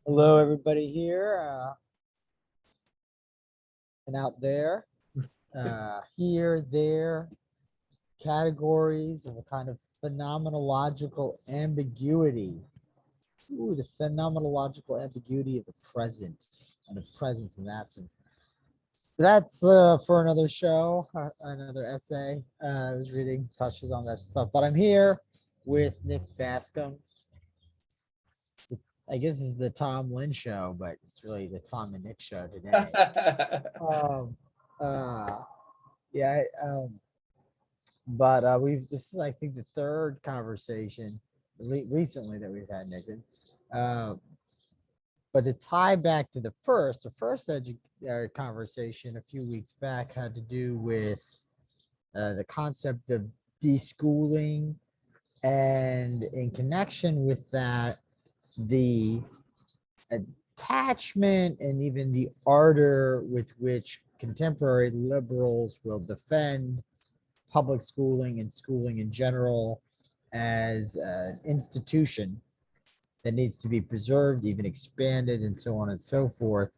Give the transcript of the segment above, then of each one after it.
Hello, everybody here and out there. Here, there, categories of a kind of phenomenological ambiguity. Ooh, the phenomenological ambiguity of the present and of presence and absence. That's for another show, another essay. I was reading touches on that stuff, but I'm here with Nick Bascom. I guess this is the Tom Lynn show, but it's really the Tom and Nick show today. Um, uh, yeah, but we've this is I think the third conversation recently that we've had, Nathan. Uh, but to tie back to the first conversation a few weeks back had to do with the concept of deschooling, and in connection with that, the attachment and even the ardor with which contemporary liberals will defend public schooling and schooling in general as an institution that needs to be preserved, even expanded, and so on and so forth.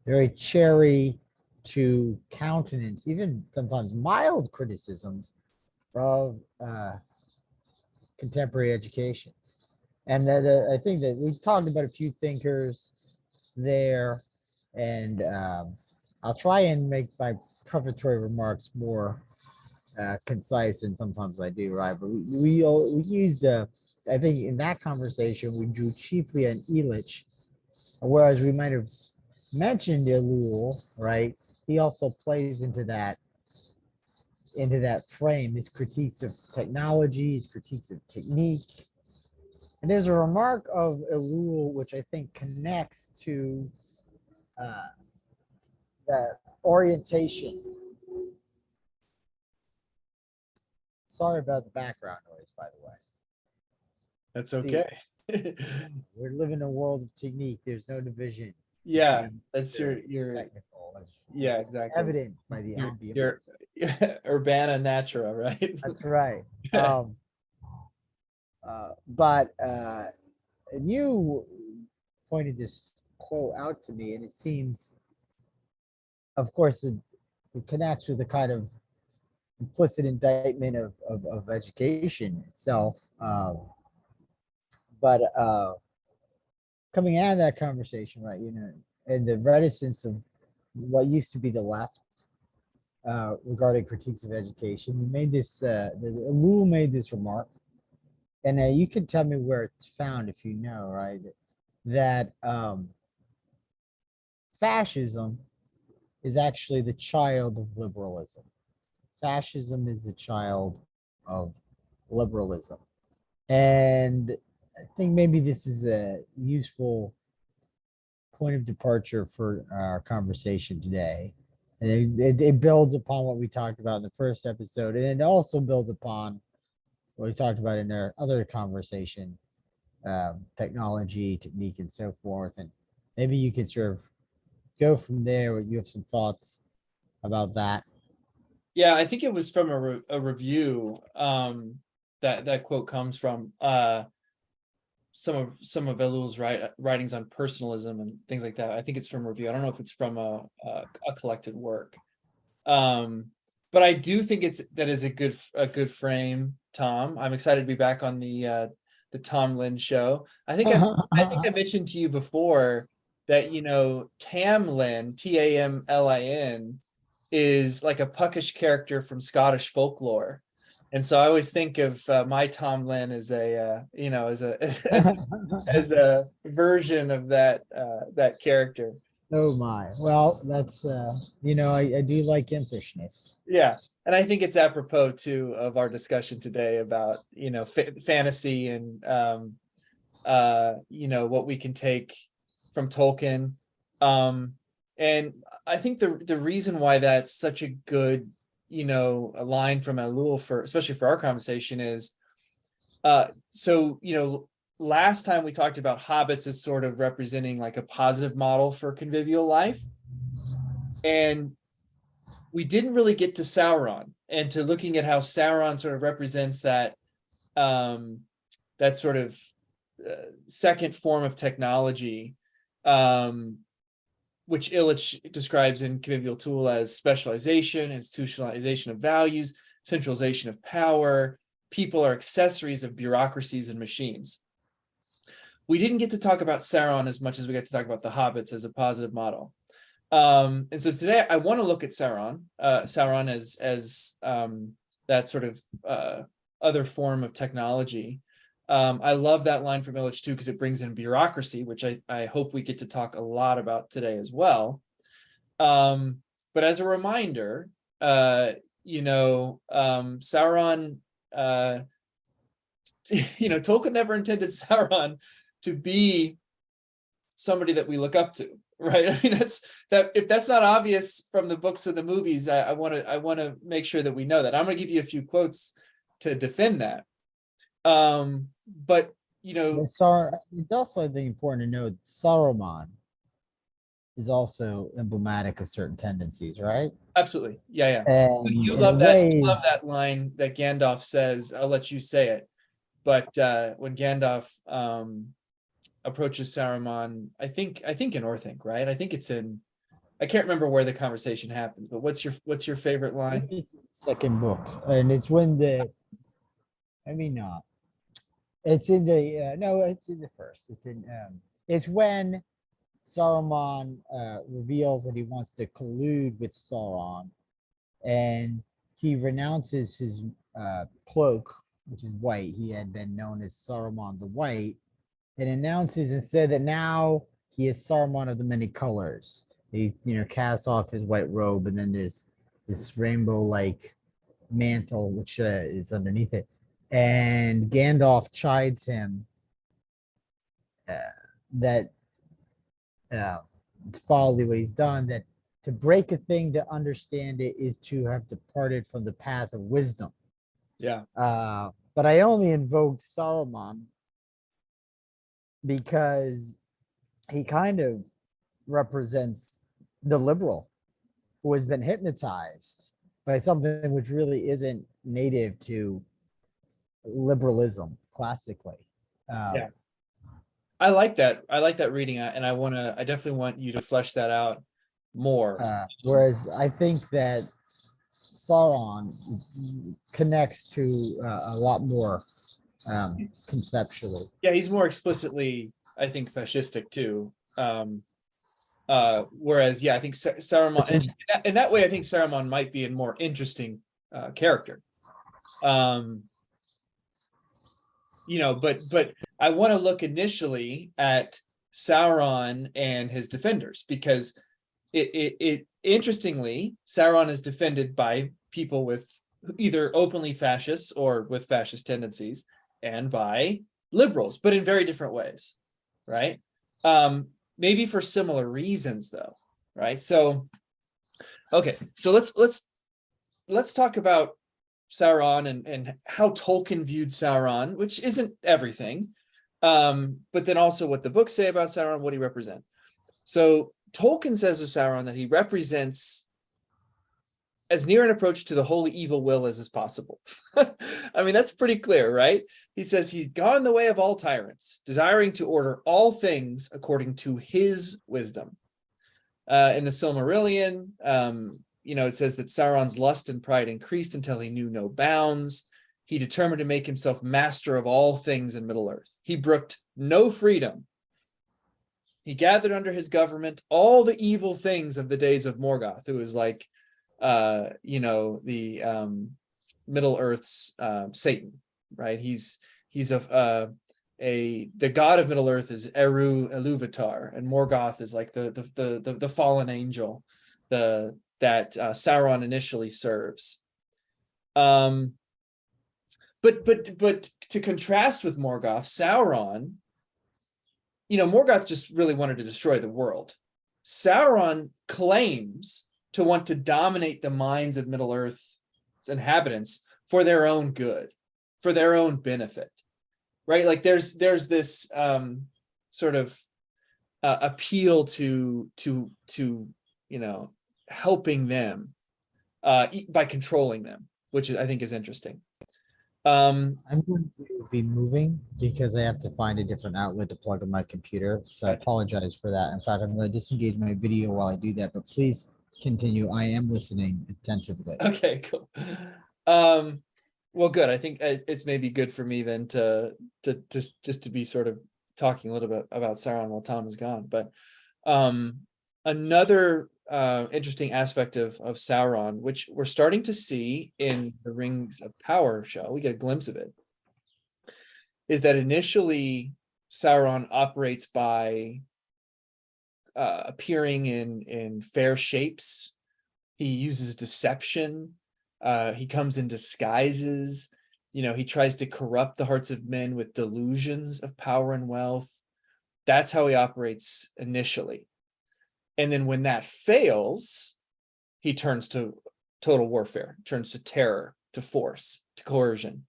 Very cherry to countenance, even sometimes mild criticisms of contemporary education. And I think that we talked about a few thinkers there, and I'll try and make my prefatory remarks more concise, and sometimes I do, right? But we used, I think in that conversation, we drew chiefly on Illich, whereas we might have mentioned Ellul, right? He also plays into that frame, his critiques of technology, his critiques of technique. And there's a remark of Ellul which I think connects to uh, that orientation. Sorry about the background noise, by the way. That's See, okay. we're living in a world of technique. There's no division. Yeah, between that's the your technical. That's yeah, exactly. evident by the Your ambience. Urbana Natura, right? That's right. And you pointed this quote out to me, and it seems, of course, it connects with the kind of implicit indictment of education itself. But coming out of that conversation, right, and the reticence of what used to be the left regarding critiques of education, you made this, Ellul made this remark, and you can tell me where it's found if you know, right, that fascism is actually the child of liberalism. Fascism is the child of liberalism. And I think maybe this is a useful point of departure for our conversation today. And it builds upon what we talked about in the first episode, and it also builds upon what we talked about in our other conversation, technology, technique, and so forth. And maybe you could sort of go from there, or you have some thoughts about that. Yeah, I think it was from a review that quote comes from some of Ellul's writings on personalism and things like that. I think it's from a review. I don't know if it's from a collected work. But I do think that is a good frame, Tom. I'm excited to be back on the Tom Lynn show. I think I mentioned to you before that Tamlin, Tamlin, is like a puckish character from Scottish folklore, and so I always think of my Tom Lynn as a as a version of that character. Oh my. Well, that's I do like impishness. Yeah, and I think it's apropos too of our discussion today about fantasy and what we can take from Tolkien, and I think the reason why that's such a good a line from Ellul for especially for our conversation is so last time we talked about hobbits as sort of representing like a positive model for convivial life, and we didn't really get to Sauron and to looking at how Sauron sort of represents that that sort of second form of technology which Illich describes in Convivial Tool as specialization, institutionalization of values, centralization of power. People are accessories of bureaucracies and machines. We didn't get to talk about Sauron as much as we got to talk about the hobbits as a positive model. And so today I want to look at Sauron as that sort of other form of technology. I love that line from Illich too, because it brings in bureaucracy, which I hope we get to talk a lot about today as well. But as a reminder, Sauron, Tolkien never intended Sauron to be somebody that we look up to, right? I mean, if that's not obvious from the books and the movies, I want to make sure that we know that. I'm going to give you a few quotes to defend that. But it's also, I think, important to note Saruman is also emblematic of certain tendencies, right? Absolutely, yeah. And You in love a that. way, You love that line that Gandalf says. I'll let you say it. But when Gandalf approaches Saruman, I think in Orthanc, right? I think it's in. I can't remember where the conversation happens, but what's your favorite line? it's the second book, and it's when not. It's in the no, it's in the first. It's when Saruman reveals that he wants to collude with Sauron, and he renounces his cloak, which is white. He had been known as Saruman the White, and announces instead that now he is Saruman of the many colors. He casts off his white robe, and then there's this rainbow-like mantle which is underneath it. And Gandalf chides him that it's folly what he's done, that to break a thing to understand it is to have departed from the path of wisdom. Yeah. But I only invoked Saruman because he kind of represents the liberal who has been hypnotized by something which really isn't native to liberalism classically. Yeah. I like that. I like that reading, and I definitely want you to flesh that out more. Whereas I think that Sauron connects to a lot more conceptually. Yeah, he's more explicitly, I think, fascistic too. Whereas, yeah, I think Saruman, in that way, I think Saruman might be a more interesting character. But I want to look initially at Sauron and his defenders, because it interestingly, Sauron is defended by people with either openly fascists or with fascist tendencies, and by liberals, but in very different ways, right? Maybe for similar reasons, though, right? So, okay, so let's talk about Sauron and how Tolkien viewed Sauron, which isn't everything, but then also what the books say about Sauron, what he represents. So Tolkien says of Sauron that he represents as near an approach to the holy evil will as is possible. I mean, that's pretty clear, right? He says he's gone the way of all tyrants, desiring to order all things according to his wisdom. In the Silmarillion, it says that Sauron's lust and pride increased until he knew no bounds. He determined to make himself master of all things in Middle-earth. He brooked no freedom. He gathered under his government all the evil things of the days of Morgoth, who is like, the Middle-earth's Satan, right? He's the god of Middle-earth is Eru Iluvatar, and Morgoth is like the fallen angel that Sauron initially serves. But to contrast with Morgoth, Sauron, Morgoth just really wanted to destroy the world. Sauron claims to want to dominate the minds of Middle-earth's inhabitants for their own good, for their own benefit, right? Like there's this sort of appeal to helping them by controlling them, which I think is interesting. I'm going to be moving because I have to find a different outlet to plug in my computer. So I apologize for that. In fact, I'm going to disengage my video while I do that, but please continue. I am listening attentively. Okay, cool. Well, good. I think it's maybe good for me then to just to be sort of talking a little bit about Sauron while Tom is gone. But another interesting aspect of Sauron, which we're starting to see in the Rings of Power show, we get a glimpse of it, is that initially Sauron operates by appearing in fair shapes. He uses deception. He comes in disguises. He tries to corrupt the hearts of men with delusions of power and wealth. That's how he operates initially. And then when that fails, he turns to total warfare, turns to terror, to force, to coercion.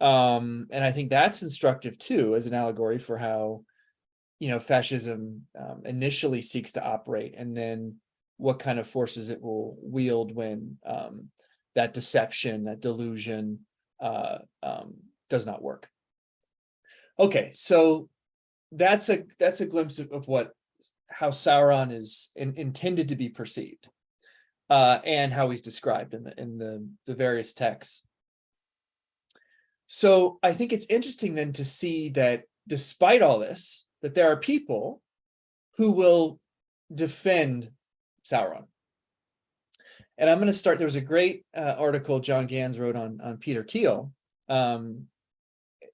And I think that's instructive too, as an allegory for how, fascism initially seeks to operate, and then what kind of forces it will wield when that deception, that delusion does not work. Okay, so that's a glimpse of how Sauron is intended to be perceived, and how he's described in the various texts. So I think it's interesting then to see that despite all this, that there are people who will defend Sauron. And I'm going to start. There was a great article John Gans wrote on Peter Thiel.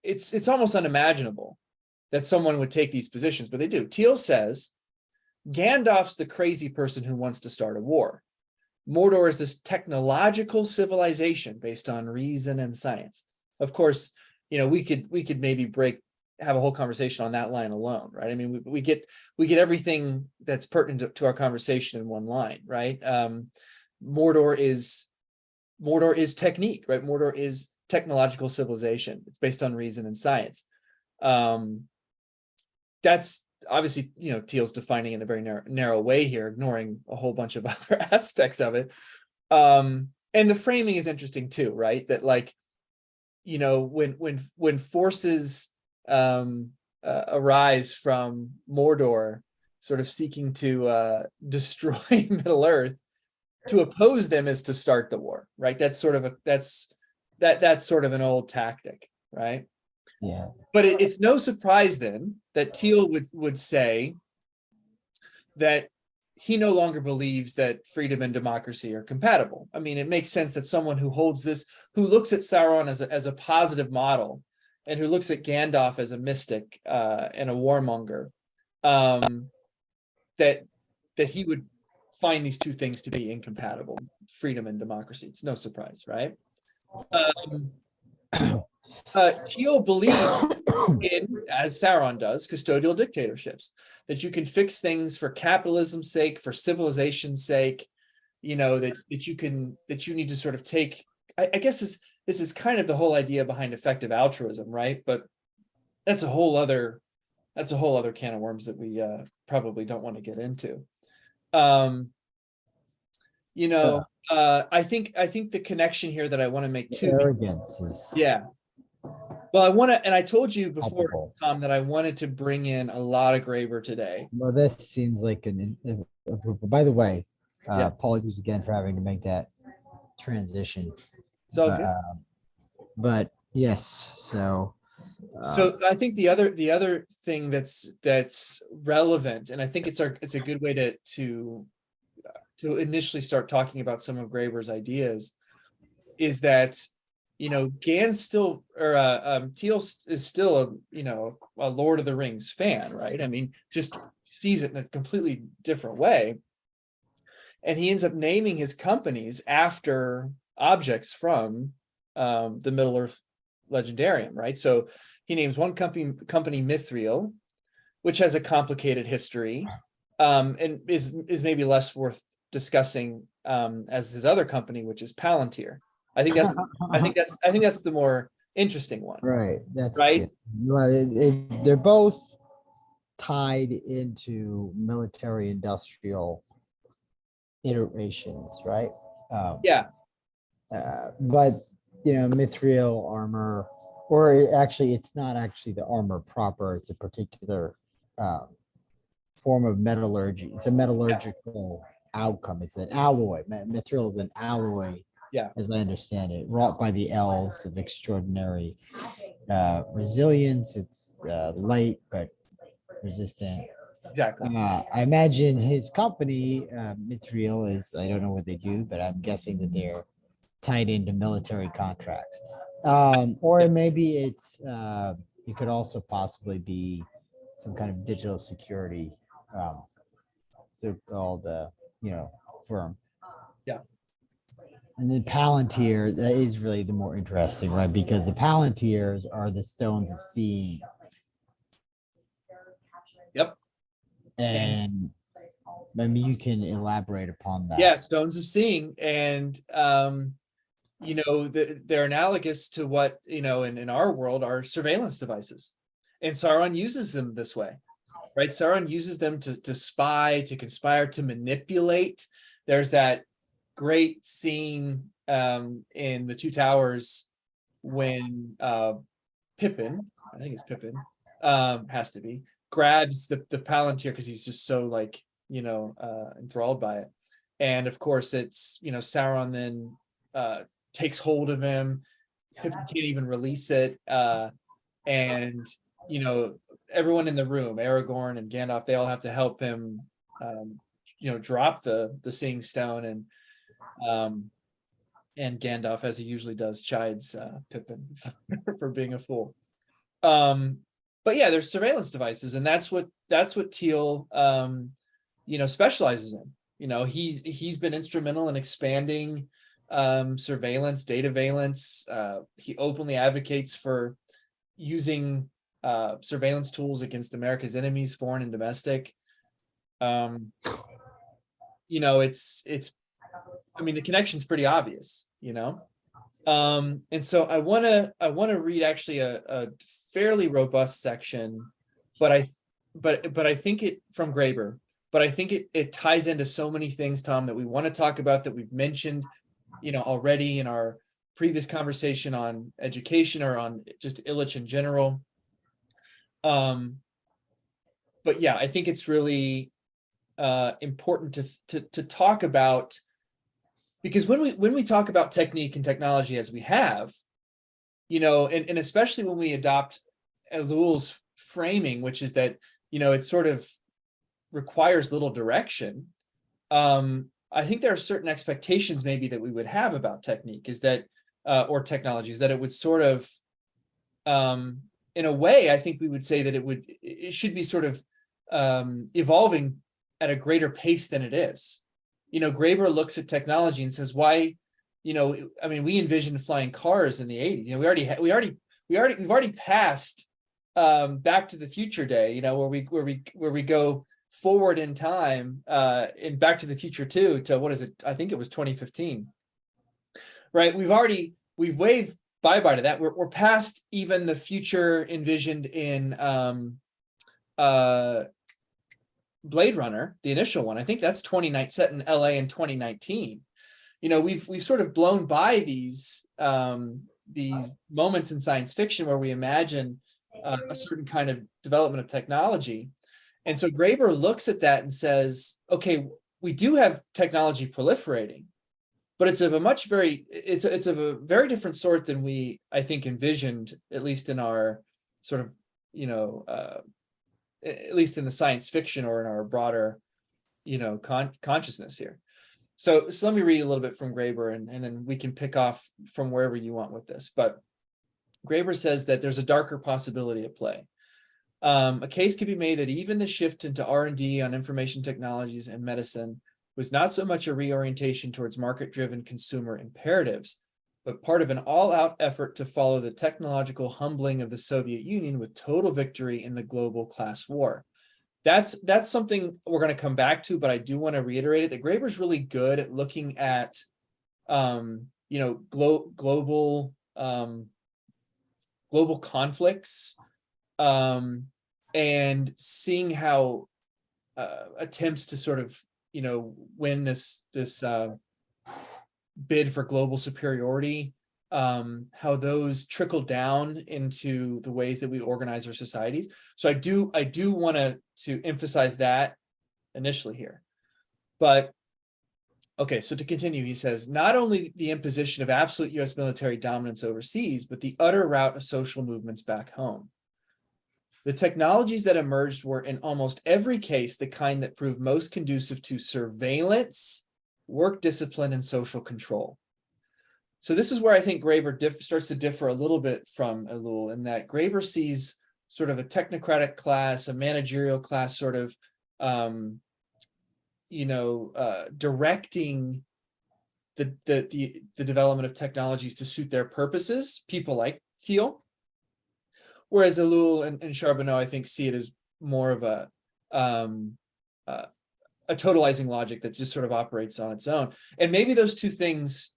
It's almost unimaginable that someone would take these positions, but they do. Thiel says, Gandalf's the crazy person who wants to start a war. Mordor is this technological civilization based on reason and science. Of course, we could maybe have a whole conversation on that line alone, right? I mean, we get everything that's pertinent to our conversation in one line, right? Mordor is technique, right? Mordor is technological civilization. It's based on reason and science. That's obviously, Thiel's defining in a very narrow way here, ignoring a whole bunch of other aspects of it. And the framing is interesting too, right? That when forces arise from Mordor, sort of seeking to destroy Middle Earth, to oppose them is to start the war, right? That's sort of an old tactic, right? Yeah. But it's no surprise then that Thiel would say that he no longer believes that freedom and democracy are compatible. I mean, it makes sense that someone who looks at Sauron as a positive model, and who looks at Gandalf as a mystic and a warmonger, that he would find these two things to be incompatible, freedom and democracy. It's no surprise, right? Thiel believes in, as Sauron does, custodial dictatorships, that you can fix things for capitalism's sake, for civilization's sake, that you need to sort of take, I guess this is kind of the whole idea behind effective altruism, right? But that's a whole other can of worms that we probably don't want to get into. I think the connection here that I want to make too. Arrogance is. Yeah. Well, I told you before, palpable. Tom, that I wanted to bring in a lot of Graeber today. Well, this seems like by the way, Yeah. apologies again for having to make that transition. So but yes, so I think the other thing that's relevant, and I think it's a good way to initially start talking about some of Graeber's ideas, is that Gans still, or Thiel is still a Lord of the Rings fan, right? I mean, just sees it in a completely different way, and he ends up naming his companies after objects from the Middle Earth legendarium, right? So he names one company Mithril, which has a complicated history, and is maybe less worth discussing as his other company, which is Palantir. I think that's the more interesting one. right. That's right. Yeah. Well, they're both tied into military industrial iterations, right? Yeah. But mithril armor, or actually, it's not actually the armor proper. It's a particular um, form of metallurgy. It's a metallurgical outcome. It's an alloy. Mithril is an alloy, Yeah, as I understand it, wrought by the elves of extraordinary resilience. It's light but resistant. exactly. I imagine his company, Mithril, is, I don't know what they do, but I'm guessing that they're tied into military contracts. Or Yeah, maybe it could also possibly be some kind of digital security, um, so-called, firm. yeah, And then Palantir, that is really the more interesting, right? Because the Palantirs are the stones of seeing. yep. And And maybe you can elaborate upon that. yeah, stones of seeing, and they're analogous to what in our world are surveillance devices, and Sauron uses them this way, right? Sauron uses them to spy, to conspire, to manipulate. There's that great scene in the Two Towers when Pippin, I think it's Pippin, has to be, grabs the Palantir because he's just so enthralled by it. And of course it's, Sauron then takes hold of him. Pippin can't even release it. And everyone in the room, Aragorn and Gandalf, they all have to help him drop the seeing stone, and Gandalf, as he usually does, chides Pippin for being a fool. But yeah, there's surveillance devices, and that's what Thiel specializes in. He's been instrumental in expanding surveillance, data valence. He openly advocates for using surveillance tools against America's enemies, foreign and domestic. It's the connection's pretty obvious, and so I want to read actually a fairly robust section, but I think it from Graeber, but I think it ties into so many things, Tom, that we want to talk about, that we've mentioned already in our previous conversation on education, or on just Illich in general. But yeah, I think it's really important to talk about, because when we talk about technique and technology, as we have, and especially when we adopt Ellul's framing, which is that it sort of requires little direction. I think there are certain expectations maybe that we would have about technique, is that or technologies, that it would sort of in a way, I think we would say that it should be sort of evolving at a greater pace than it is. Graeber looks at technology and says, why, we envisioned flying cars in the 80s. We've already passed Back to the Future day, where we go forward in time in Back to the Future 2 to, what is it? I think it was 2015. Right? We've waved bye-bye to that. We're past even the future envisioned in Blade Runner, the initial one. I think that's 29 set in LA in 2019. We've sort of blown by these moments in science fiction where we imagine a certain kind of development of technology. And so Graeber looks at that and says, okay, we do have technology proliferating, but it's of a very different sort than we, I think, envisioned, at least in our sort of, at least in the science fiction, or in our broader, consciousness here. So let me read a little bit from Graeber, and then we can pick off from wherever you want with this. But Graeber says that there's a darker possibility at play. A case could be made that even the shift into R&D on information technologies and medicine was not so much a reorientation towards market-driven consumer imperatives, but part of an all-out effort to follow the technological humbling of the Soviet Union with total victory in the global class war. That's something we're going to come back to, but I do want to reiterate it, that Graeber's really good at looking at global conflicts, and seeing how attempts to sort of win this bid for global superiority how those trickle down into the ways that we organize our societies. So I do want to emphasize that initially here. But okay, so to continue, he says, not only the imposition of absolute US military dominance overseas, but the utter rout of social movements back home. The technologies that emerged were in almost every case the kind that proved most conducive to surveillance, work discipline, and social control. So this is where I think Graeber starts to differ a little bit from Ellul, in that Graeber sees sort of a technocratic class, a managerial class, sort of, directing the development of technologies to suit their purposes, people like Thiel. Whereas Ellul and Charbonneau, I think, see it as more of a totalizing logic that just sort of operates on its own. And maybe those two things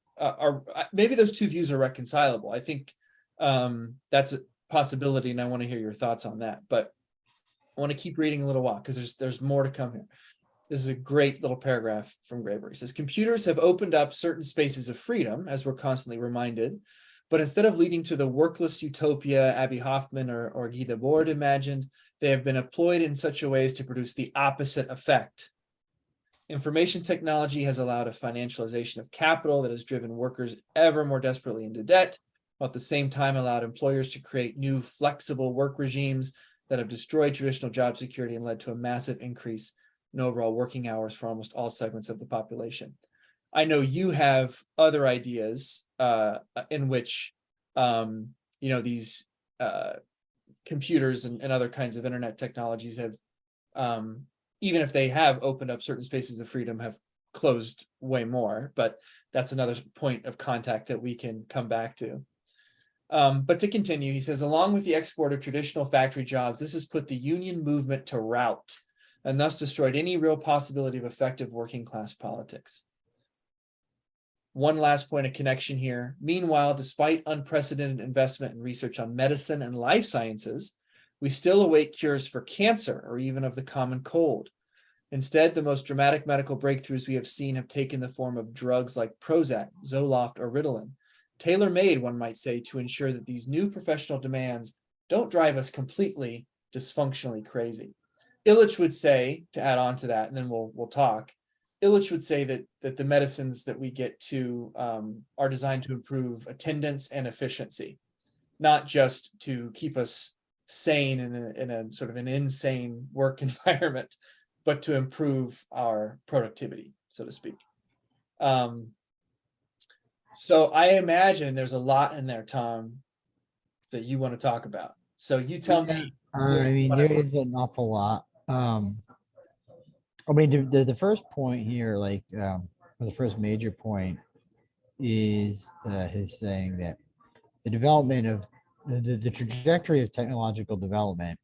maybe those two views are reconcilable. I think that's a possibility, and I want to hear your thoughts on that. But I want to keep reading a little while because there's more to come here. This is a great little paragraph from Graeber. He says, computers have opened up certain spaces of freedom, as we're constantly reminded, but instead of leading to the workless utopia Abby Hoffman or Guy Debord imagined, they have been employed in such a way as to produce the opposite effect. Information technology has allowed a financialization of capital that has driven workers ever more desperately into debt, while at the same time allowed employers to create new flexible work regimes that have destroyed traditional job security and led to a massive increase in overall working hours for almost all segments of the population. I know you have other ideas in which, these computers and other kinds of internet technologies have, even if they have opened up certain spaces of freedom, have closed way more. But that's another point of contact that we can come back to. But to continue, he says, along with the export of traditional factory jobs, this has put the union movement to rout and thus destroyed any real possibility of effective working class politics. One last point of connection here. Meanwhile, despite unprecedented investment in research on medicine and life sciences, we still await cures for cancer or even of the common cold. Instead, the most dramatic medical breakthroughs we have seen have taken the form of drugs like Prozac, Zoloft, or Ritalin, tailor-made, one might say, to ensure that these new professional demands don't drive us completely dysfunctionally crazy. Illich would say, to add on to that, and then we'll talk, Illich would say that the medicines that we get to are designed to improve attendance and efficiency, not just to keep us sane in a sort of an insane work environment, but to improve our productivity, so to speak. So I imagine there's a lot in there, Tom, that you want to talk about. So you tell me. I mean, there is an awful lot. I mean, the first point here, or the first major point, is his saying that the development of the trajectory of technological development,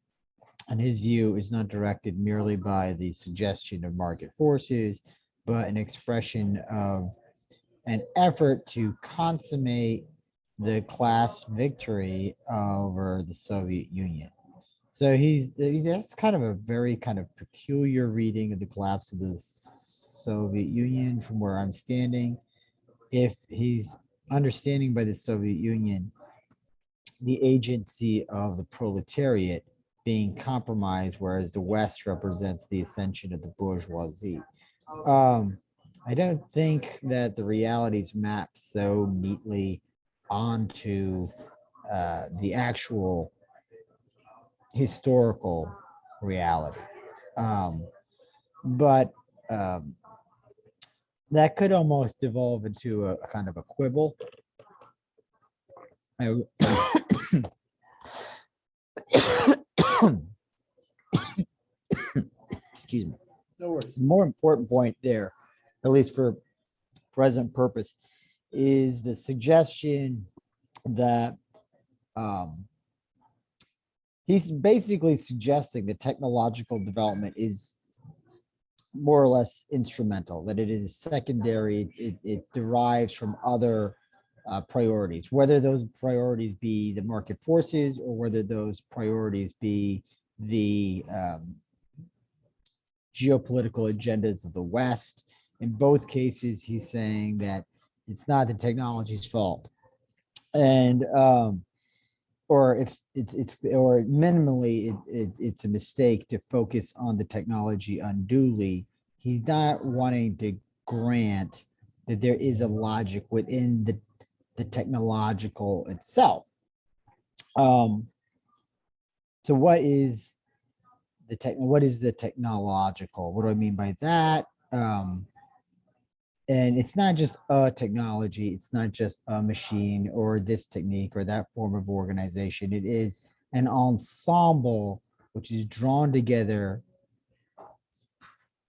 in his view, is not directed merely by the suggestion of market forces, but an expression of an effort to consummate the class victory over the Soviet Union. So that's kind of a very kind of peculiar reading of the collapse of the Soviet Union from where I'm standing. If he's understanding by the Soviet Union the agency of the proletariat being compromised, whereas the West represents the ascension of the bourgeoisie. I don't think that the realities map so neatly onto the actual historical reality. But that could almost evolve into a kind of a quibble. Excuse me. No worries. The more important point there, at least for present purpose, is the suggestion that he's basically suggesting that technological development is more or less instrumental, that it is secondary, it derives from other priorities, whether those priorities be the market forces or whether those priorities be the geopolitical agendas of the West. In both cases, he's saying that it's not the technology's fault. And or if it's or minimally it's a mistake to focus on the technology unduly. He's not wanting to grant that there is a logic within the technological itself. Um, so what is the technological? What do I mean by that? And it's not just a technology, it's not just a machine or this technique or that form of organization. It is an ensemble which is drawn together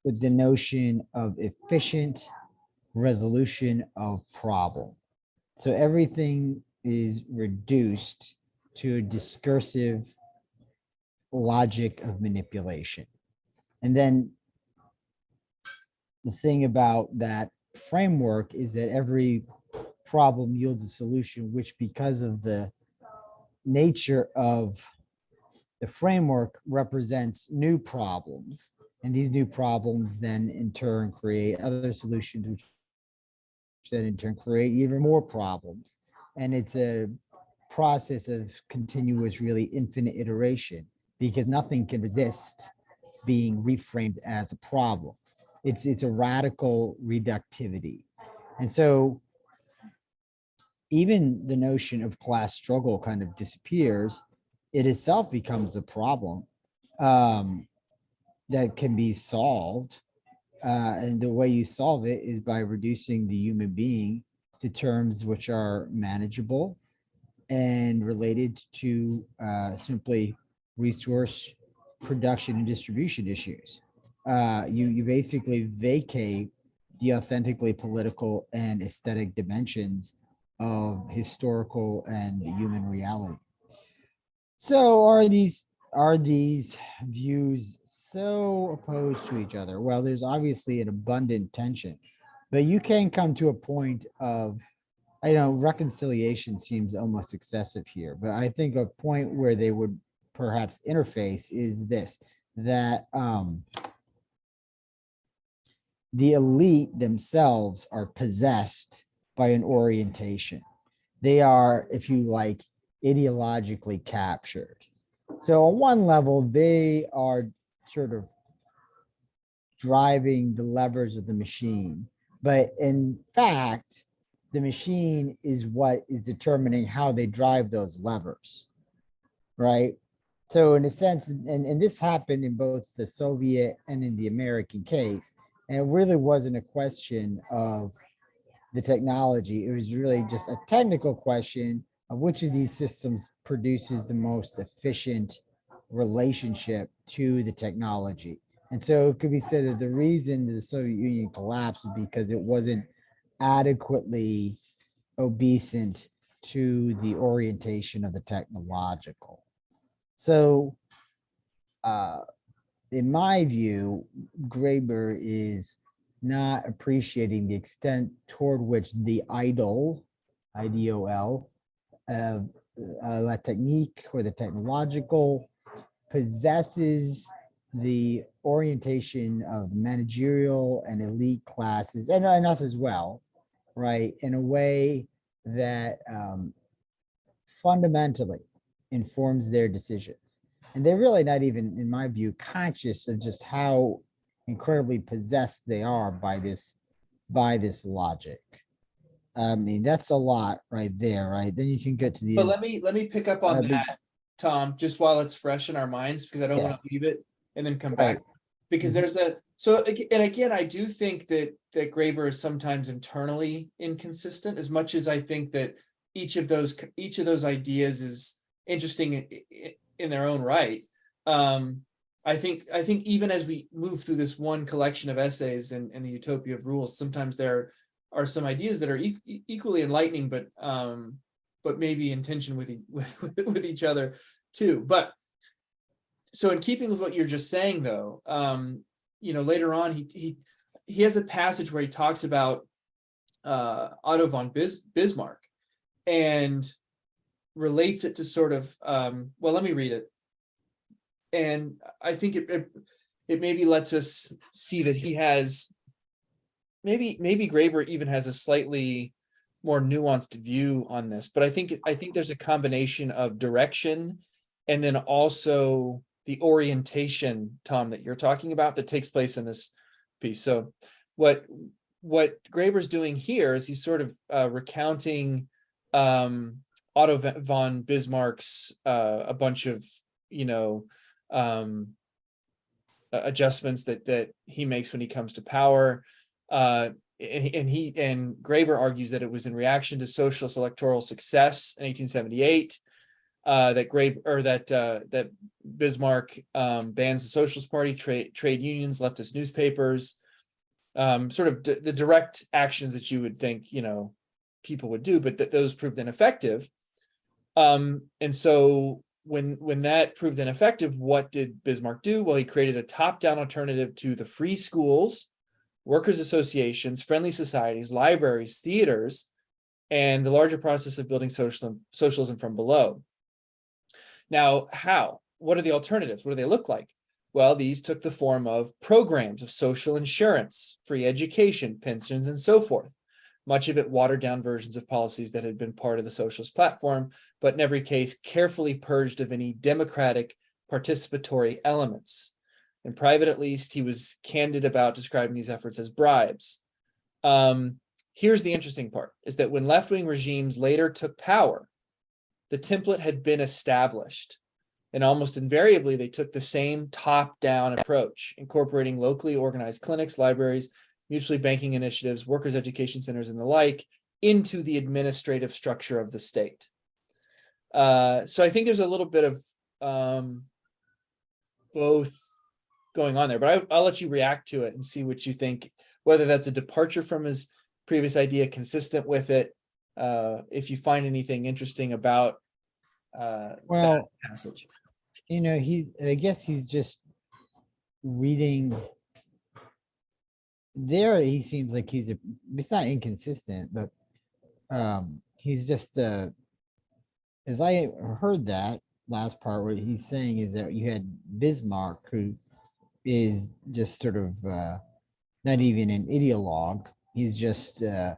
with the notion of efficient resolution of problem. So everything is reduced to a discursive logic of manipulation. And then the thing about that framework is that every problem yields a solution, which, because of the nature of the framework, represents new problems. And these new problems then in turn create other solutions, which then in turn create even more problems. And it's a process of continuous, really infinite iteration, because nothing can resist being reframed as a problem. It's a radical reductivity. And so even the notion of class struggle kind of disappears. It itself becomes a problem um, that can be solved. And the way you solve it is by reducing the human being to terms which are manageable and related to simply resource production and distribution issues. You basically vacate the authentically political and aesthetic dimensions of historical and human reality. So are these views so opposed to each other? Well, there's obviously an abundant tension, but you can come to a point of, I know reconciliation seems almost excessive here, but I think a point where they would perhaps interface is this, that the elite themselves are possessed by an orientation. They are, if you like, ideologically captured. So on one level, they are sort of driving the levers of the machine. But in fact, the machine is what is determining how they drive those levers, right? So in a sense, and this happened in both the Soviet and in the American case, and it really wasn't a question of the technology. It was really just a technical question of which of these systems produces the most efficient relationship to the technology. And so it could be said that the reason the Soviet Union collapsed was because it wasn't adequately obeisant to the orientation of the technological. So, uh, in my view, Graeber is not appreciating the extent toward which the idol, IDOL, of la technique or the technological possesses the orientation of managerial and elite classes, and us as well, right, in a way that fundamentally informs their decisions. And they're really not even, in my view, conscious of just how incredibly possessed they are by this logic. I mean, that's a lot right there, right? Then you can get to the But let me pick up on but that, Tom, just while it's fresh in our minds, because I don't want to yes, leave it and then come right. back. Because Mhm. there's a so and again, I do think that Graeber is sometimes internally inconsistent, as much as I think that each of those ideas is interesting in their own right. I think even as we move through this one collection of essays and the Utopia of Rules, sometimes there are some ideas that are equally enlightening, but maybe in tension with each other too. But so in keeping with what you're just saying, though, later on he has a passage where he talks about Otto von Bismarck and relates it to sort of well, let me read it, and I think it maybe lets us see that he has maybe Graeber even has a slightly more nuanced view on this, but I think there's a combination of direction and then also the orientation, Tom, that you're talking about that takes place in this piece. So what Graeber's doing here is he's sort of recounting Otto von Bismarck's a bunch of, you know, adjustments that he makes when he comes to power. And Graeber argues that it was in reaction to socialist electoral success in 1878 that Bismarck bans the Socialist Party, trade unions, leftist newspapers, sort of the direct actions that you would think, you know, people would do, but that those proved ineffective. And so when that proved ineffective, what did Bismarck do? Well, he created a top-down alternative to the free schools, workers' associations, friendly societies, libraries, theaters, and the larger process of building socialism from below. Now, how? What are the alternatives? What do they look like? Well, these took the form of programs of social insurance, free education, pensions, and so forth. Much of it watered down versions of policies that had been part of the socialist platform, but in every case carefully purged of any democratic participatory elements. In private, at least, he was candid about describing these efforts as bribes. Here's the interesting part, is that when left-wing regimes later took power, the template had been established. And almost invariably, they took the same top-down approach, incorporating locally organized clinics, libraries, mutually banking initiatives, workers' education centers, and the like into the administrative structure of the state. So I think there's a little bit of both going on there, but I'll let you react to it and see what you think, whether that's a departure from his previous idea, consistent with it, if you find anything interesting about that passage. You know, I guess he's just reading there. He seems like it's not inconsistent, but he's just as I heard that last part, what he's saying is that you had Bismarck, who is just sort of not even an ideologue. He's just a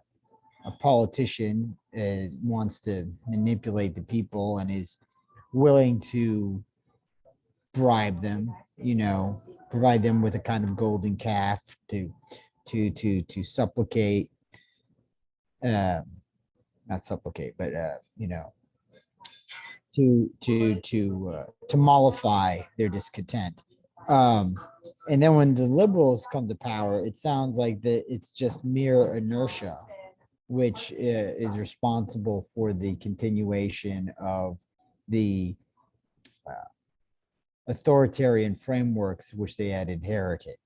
politician, wants to manipulate the people and is willing to bribe them, you know, provide them with a kind of golden calf to supplicate, not supplicate, but you know, to mollify their discontent. And then when the liberals come to power, it sounds like that it's just mere inertia, which is responsible for the continuation of the authoritarian frameworks which they had inherited.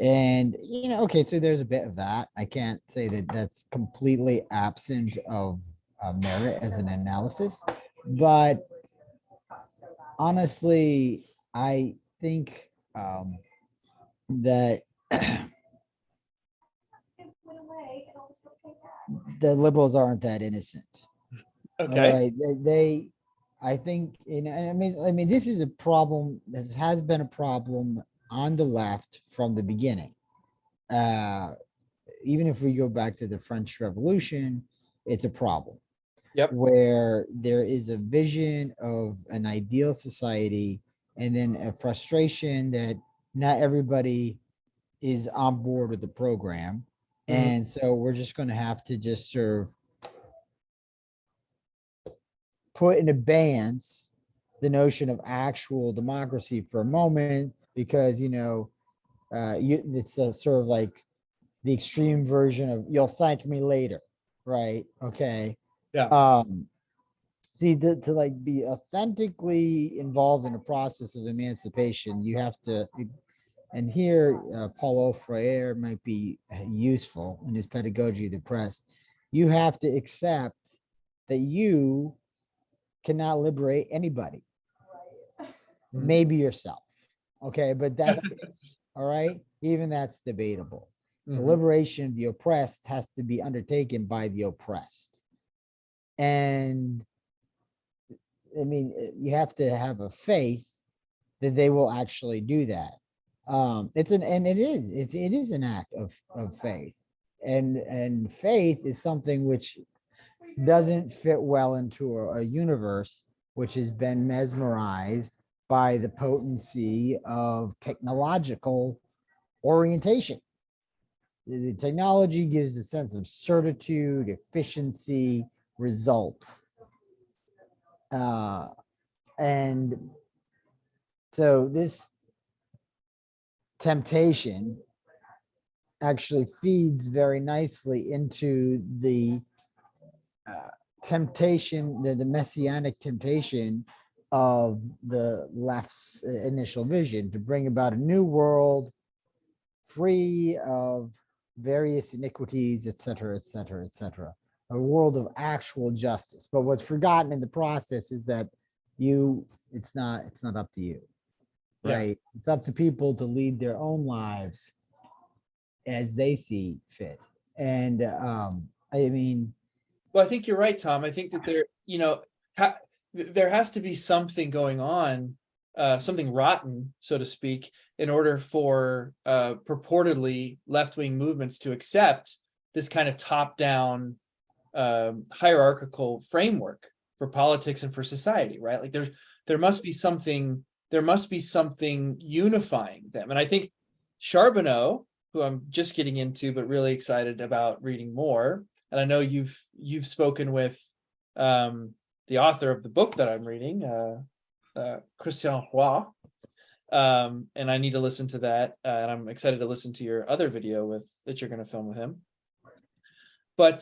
And, you know, okay, so there's a bit of that. I can't say that that's completely absent of merit as an analysis, but honestly, I think that the liberals aren't that innocent. Okay. All right. They I think, and I mean, this is a problem. This has been a problem on the left from the beginning. Even if we go back to the French Revolution, it's a problem. Yep. Where there is a vision of an ideal society, and then a frustration that not everybody is on board with the program. Mhm. And so we're just going to have to just sort of put in abeyance the notion of actual democracy for a moment, because, you know, it's the sort of like the extreme version of "you'll thank me later," right? Okay. Yeah. See, to like be authentically involved in a process of emancipation, you have to, and here Paulo Freire might be useful in his Pedagogy of the Oppressed. You have to accept that you cannot liberate anybody, maybe yourself. Okay, but that's it. All right, even that's debatable. The liberation of the oppressed has to be undertaken by the oppressed. And I mean, you have to have a faith that they will actually do that. It is an act of faith. And faith is something which doesn't fit well into a universe which has been mesmerized by the potency of technological orientation. The technology gives a sense of certitude, efficiency, result. And so this temptation actually feeds very nicely into the temptation, the messianic temptation of the left's initial vision to bring about a new world free of various iniquities, et cetera, et cetera, et cetera. A world of actual justice. But what's forgotten in the process is that it's not up to you, right? Yeah. It's up to people to lead their own lives as they see fit. And I mean, well, I think you're right, Tom. I think that there has to be something going on, something rotten, so to speak, in order for purportedly left-wing movements to accept this kind of top-down hierarchical framework for politics and for society, right? Like there must be something unifying them. And I think Charbonneau, who I'm just getting into, but really excited about reading more. And I know you've spoken with the author of the book that I'm reading, Christian Roy, and I need to listen to that. And I'm excited to listen to your other video that you're going to film with him. But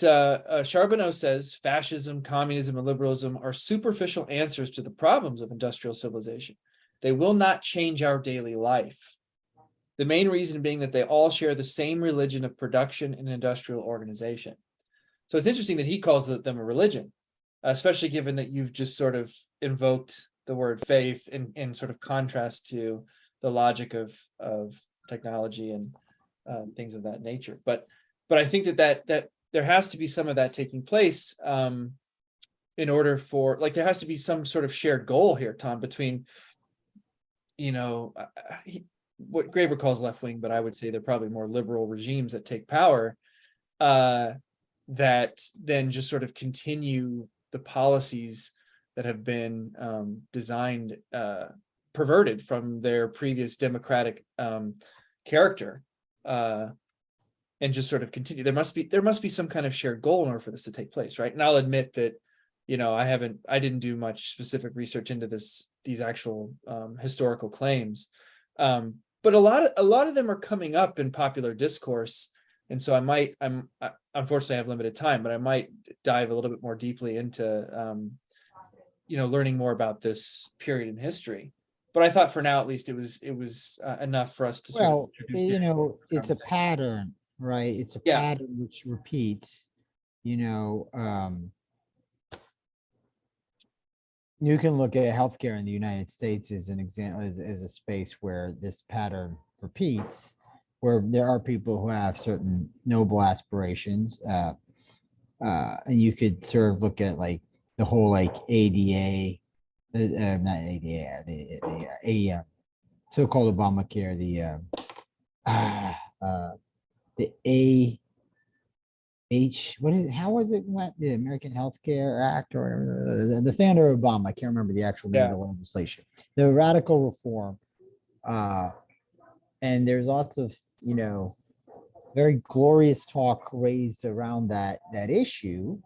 Charbonneau says fascism, communism, and liberalism are superficial answers to the problems of industrial civilization. They will not change our daily life. The main reason being that they all share the same religion of production and industrial organization. So it's interesting that he calls them a religion, especially given that you've just sort of invoked the word faith in sort of contrast to the logic of technology and things of that nature. But I think that there has to be some of that taking place in order for, like, there has to be some sort of shared goal here, Tom, between, what Graeber calls left wing, but I would say they're probably more liberal regimes that take power, that then just sort of continue the policies that have been designed, perverted from their previous democratic character, and just sort of continue. There must be some kind of shared goal in order for this to take place, right? And I'll admit that, I didn't do much specific research into these actual historical claims, but a lot of them are coming up in popular discourse. And so unfortunately I have limited time, but I might dive a little bit more deeply into, learning more about this period in history. But I thought for now, at least, it was enough for us to sort of introduce it's a pattern, right? It's a pattern which repeats, you can look at healthcare in the United States as an example, as a space where this pattern repeats, where there are people who have certain noble aspirations, and you could sort of look at like the whole like ADA, not ADA, the so-called Obamacare, the how was it went, the American Health Care Act, or the thing under Obama, I can't remember the actual name of the legislation, the radical reform, and there's lots of very glorious talk raised around that issue,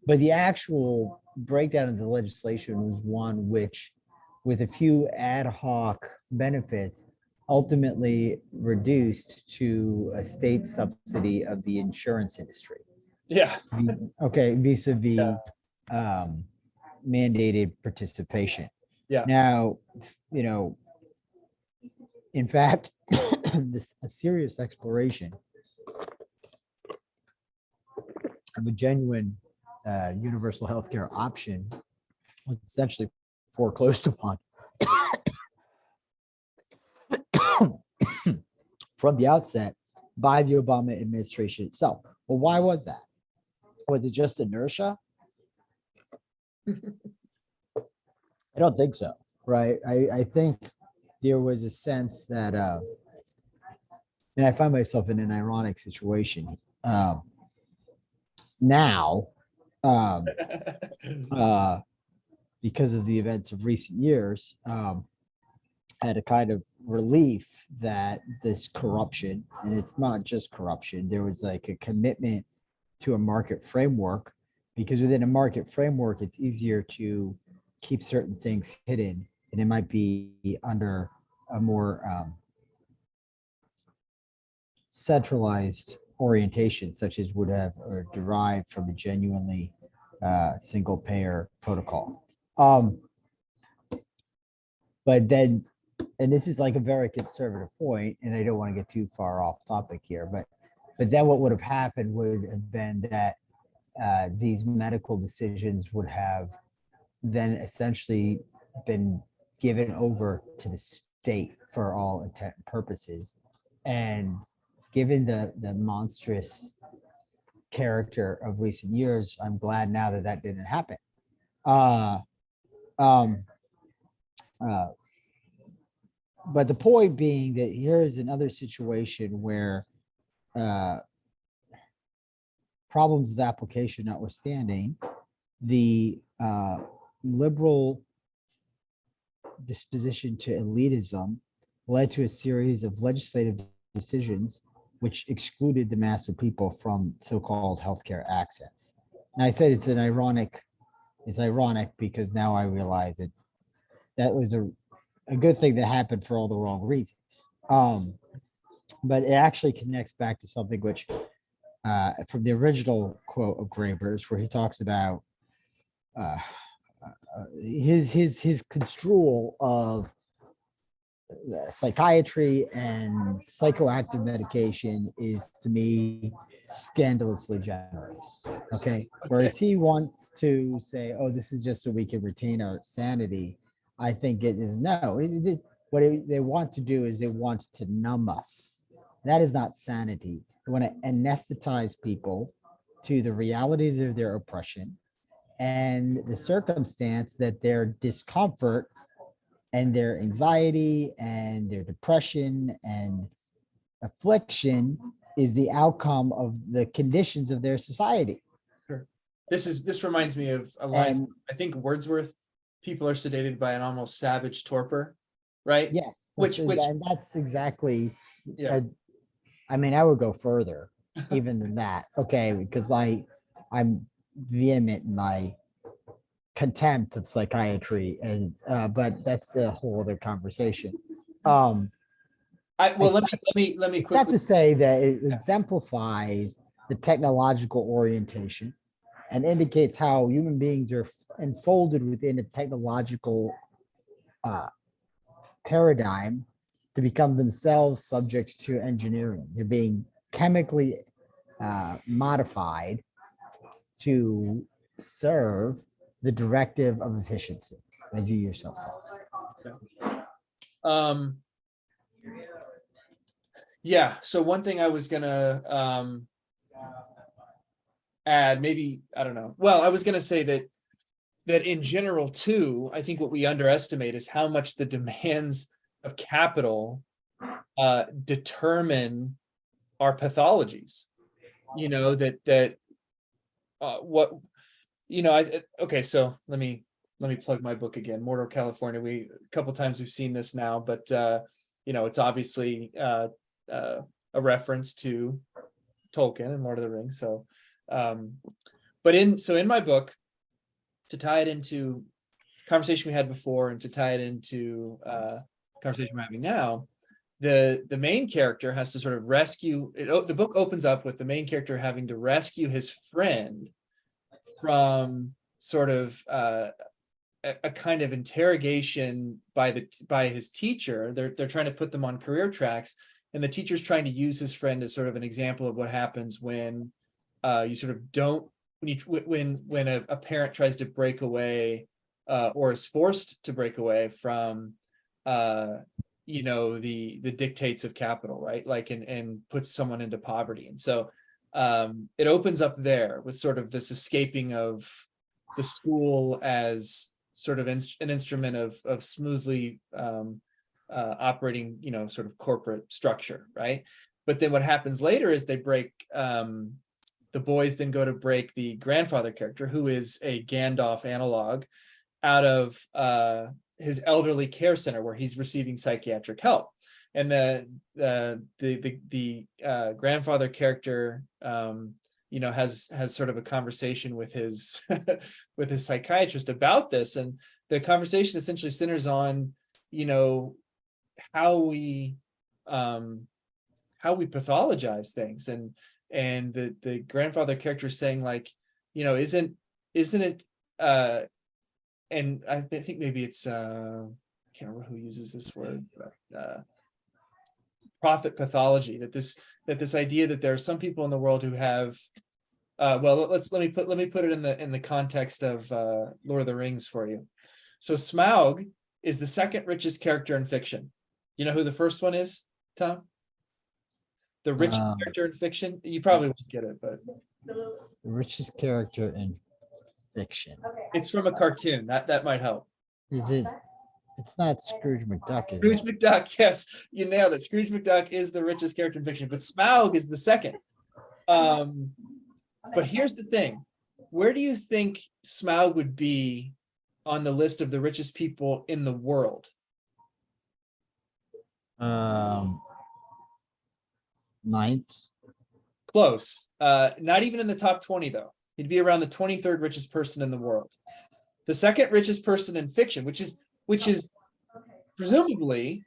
but the actual breakdown of the legislation was one which, with a few ad hoc benefits, ultimately reduced to a state subsidy of the insurance industry. Yeah. Okay, vis-a-vis mandated participation. Yeah. Now, in fact, a serious exploration of a genuine universal healthcare option was essentially foreclosed upon from the outset by the Obama administration itself. Well, why was that? Was it just inertia? I don't think so, right? I think there was a sense that And I find myself in an ironic situation now, um, uh, because of the events of recent years. Had a kind of relief that this corruption, and it's not just corruption, there was like a commitment to a market framework, because within a market framework, it's easier to keep certain things hidden, and it might be under a more centralized orientation, such as would have or derived from a genuinely single payer protocol. But then, and this is like a very conservative point, and I don't want to get too far off topic here, but then what would have happened would have been that these medical decisions would have then essentially been given over to the state for all intent and purposes. And given the monstrous character of recent years, I'm glad now that that didn't happen. Uh, um, uh, but the point being that here is another situation where uh, problems of application notwithstanding, the liberal disposition to elitism led to a series of legislative decisions which excluded the mass of people from so-called healthcare access. And I said it's ironic because now I realize that that was a good thing that happened for all the wrong reasons. But it actually connects back to something which, from the original quote of Graeber's, where he talks about his construal of psychiatry and psychoactive medication is, to me, scandalously generous. Okay. Whereas he wants to say, oh, this is just so we can retain our sanity. I think it is no. They want to do is they want to numb us. That is not sanity. They want to anesthetize people to the realities of their oppression and the circumstance that their discomfort and their anxiety and their depression and affliction is the outcome of the conditions of their society. Sure. This reminds me of a line, I think Wordsworth, people are sedated by an almost savage torpor, right? Yes, Which that's exactly, yeah. I mean, I would go further even than that. Okay, because I'm vehement in my contempt of psychiatry, and but that's a whole other conversation. Let me It's not to say that it exemplifies the technological orientation and indicates how human beings are enfolded within a technological paradigm to become themselves subject to engineering. They're being chemically modified to serve the directive of efficiency, as you yourself said. Yeah. So one thing I was gonna add, maybe, I don't know. Well, I was gonna say that in general too, I think what we underestimate is how much the demands of capital determine our pathologies. You know, okay, so let me plug my book again, Mordor, California. A couple times we've seen this now, but it's obviously a reference to Tolkien and Lord of the Rings. So but in my book, to tie it into conversation we had before and to tie it into conversation we're having now, the main character has to sort of rescue it. The book opens up with the main character having to rescue his friend from sort of a kind of interrogation by his teacher. They're trying to put them on career tracks, and the teacher's trying to use his friend as sort of an example of what happens when you sort of don't when a parent tries to break away or is forced to break away from the dictates of capital, right? Like and puts someone into poverty. And so it opens up there with sort of this escaping of the school as sort of an instrument of smoothly operating, sort of corporate structure, right? But then what happens later is they break, the boys then go to break the grandfather character, who is a Gandalf analog, out of his elderly care center where he's receiving psychiatric help. And the grandfather character, has sort of a conversation with his with his psychiatrist about this, and the conversation essentially centers on, how we pathologize things, and the grandfather character is saying, like, isn't it and I think maybe it's I can't remember who uses this word, but prophet pathology, that this idea that there are some people in the world who have well, let me put it in the context of Lord of the Rings for you. So Smaug is the second richest character in fiction. You know who the first one is, Tom? The richest character in fiction? You probably won't get it, but The richest character in fiction. it's from a cartoon. That might help. Is it? It's not Scrooge McDuck, is Scrooge it? McDuck, yes, you nailed it. Scrooge McDuck is the richest character in fiction, but Smaug is the second. But here's the thing. Where do you think Smaug would be on the list of the richest people in the world? Ninth. Close. Not even in the top 20, though. He'd be around the 23rd richest person in the world. The second richest person in fiction, which is presumably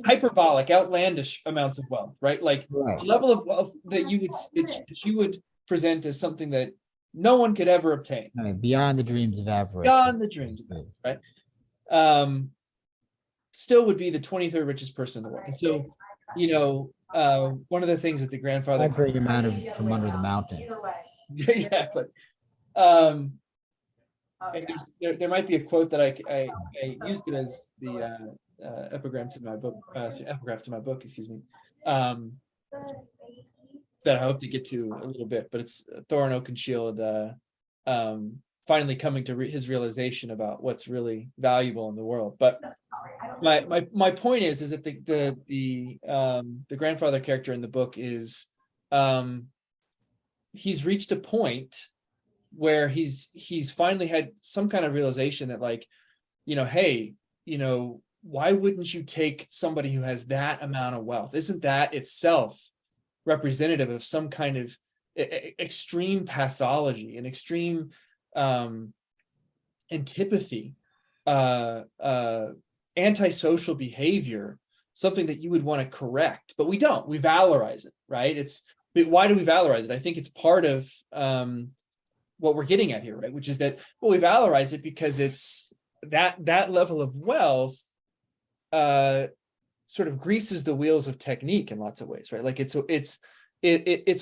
hyperbolic, outlandish amounts of wealth, right? Like Right. a level of wealth that you would present as something that no one could ever obtain. Right, beyond the dreams of avarice. Beyond the dreams of avarice, right? Still would be the 23rd richest person in the world. And so, one of the things that the grandfather, I bring him out from under the mountain. exactly. And there might be a quote that I used it as the epigram to my book, epigraph to my book, excuse me, that I hope to get to a little bit, but it's Thorin Oakenshield finally coming to his realization about what's really valuable in the world. But my point is that the grandfather character in the book is he's reached a point where he's finally had some kind of realization that, like, hey, why wouldn't you take somebody who has that amount of wealth? Isn't that itself representative of some kind of extreme pathology and extreme antipathy, antisocial behavior, something that you would want to correct? But we don't. We valorize it, right? Why do we valorize it? I think it's part of what we're getting at here, right? Which is that, well, we valorize it because it's that level of wealth sort of greases the wheels of technique in lots of ways, right? Like it's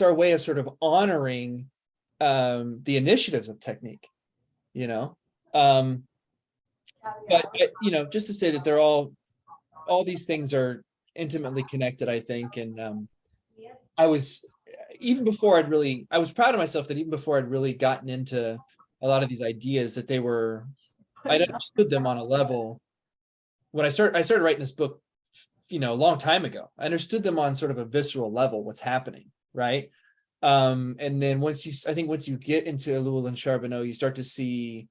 our way of sort of honoring the initiatives of technique, but just to say that they're all these things are intimately connected, I think. And I was proud of myself that even before I'd really gotten into a lot of these ideas, that I'd understood them on a level. When I started writing this book, a long time ago, I understood them on sort of a visceral level, what's happening, right? And then once you get into Ellul and Charbonneau, you start to see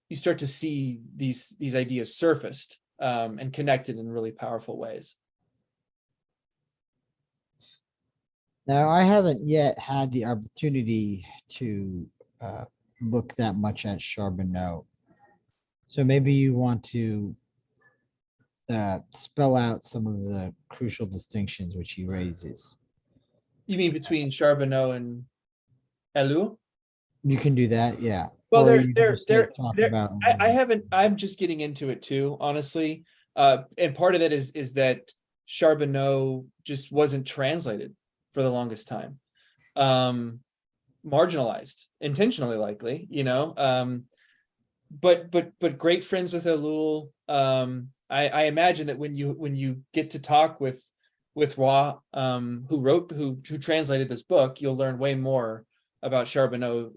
these ideas surfaced and connected in really powerful ways. Now, I haven't yet had the opportunity to look that much at Charbonneau. So maybe you want to spell out some of the crucial distinctions which he raises. You mean between Charbonneau and Ellul? You can do that, yeah. Well, I'm just getting into it too, honestly. And part of that is that Charbonneau just wasn't translated for the longest time. Marginalized, intentionally, likely, but great friends with Ellul. I imagine that when you get to talk with Roy, who translated this book, you'll learn way more about Charbonneau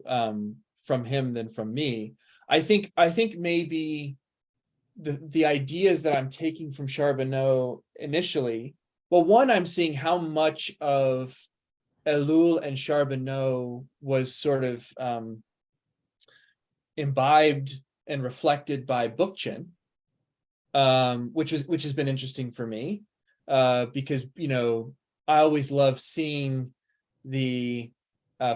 from him than from me. I think maybe the ideas that I'm taking from Charbonneau initially, well, one, I'm seeing how much of Ellul and Charbonneau was sort of imbibed and reflected by Bookchin, which has been interesting for me, because I always love seeing the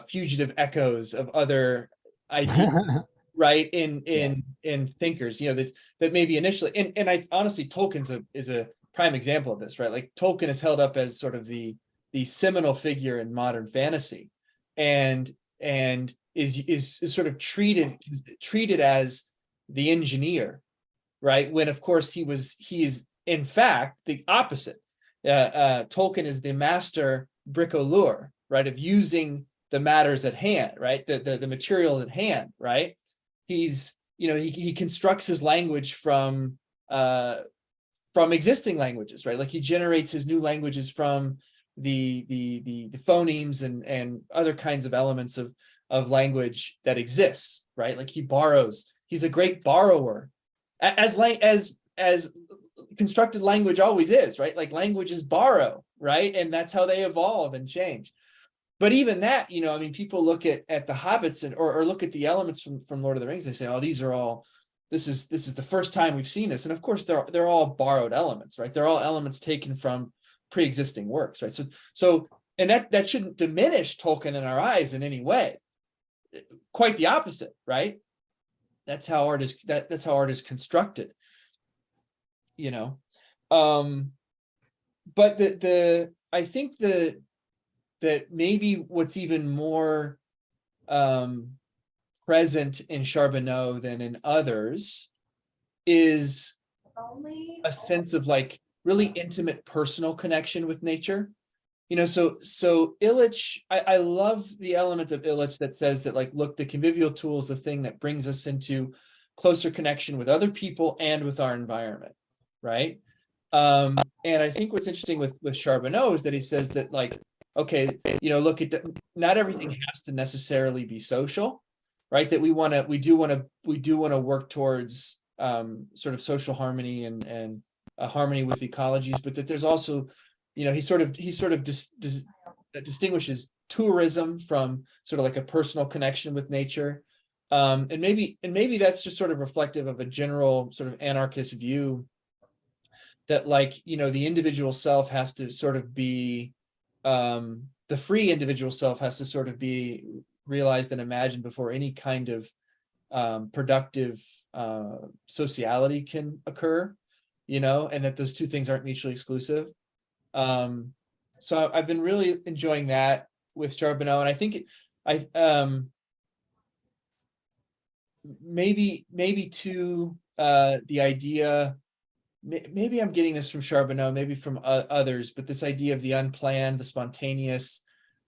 fugitive echoes of other ideas, right, in thinkers, that maybe initially, and I honestly, Tolkien is a prime example of this, right? Like Tolkien is held up as sort of the seminal figure in modern fantasy, and is sort of treated as the engineer, right? When of course he is in fact the opposite. Tolkien is the master bricoleur, right, of using the matters at hand, right, the material at hand, right? He constructs his language from existing languages, right? Like he generates his new languages from the phonemes and other kinds of elements of language that exists, right? Like he's a great borrower, as constructed language always is, right? Like languages borrow, right? And that's how they evolve and change. But even that, people look at the hobbits or look at the elements from Lord of the Rings. They say, oh, this is the first time we've seen this. And of course they're all borrowed elements, right? They're all elements taken from pre-existing works, right? So and that shouldn't diminish Tolkien in our eyes in any way. Quite the opposite, right? That's how art is constructed, but I think that maybe what's even more present in Charbonneau than in others is a sense of like really intimate personal connection with nature. So Illich, I love the element of Illich that says that, like, look, the convivial tool is the thing that brings us into closer connection with other people and with our environment, right? And I think what's interesting with Charbonneau is that he says that, like, okay, look, not everything has to necessarily be social, right? That we do want to work towards sort of social harmony and harmony with ecologies, but that there's also, he sort of distinguishes tourism from sort of like a personal connection with nature, and maybe that's just sort of reflective of a general sort of anarchist view that, like, the individual self has to sort of be the free individual self has to sort of be realized and imagined before any kind of productive sociality can occur, and that those two things aren't mutually exclusive. So I've been really enjoying that with Charbonneau, and I think maybe too the idea, maybe I'm getting this from Charbonneau, maybe from others, but this idea of the unplanned, the spontaneous,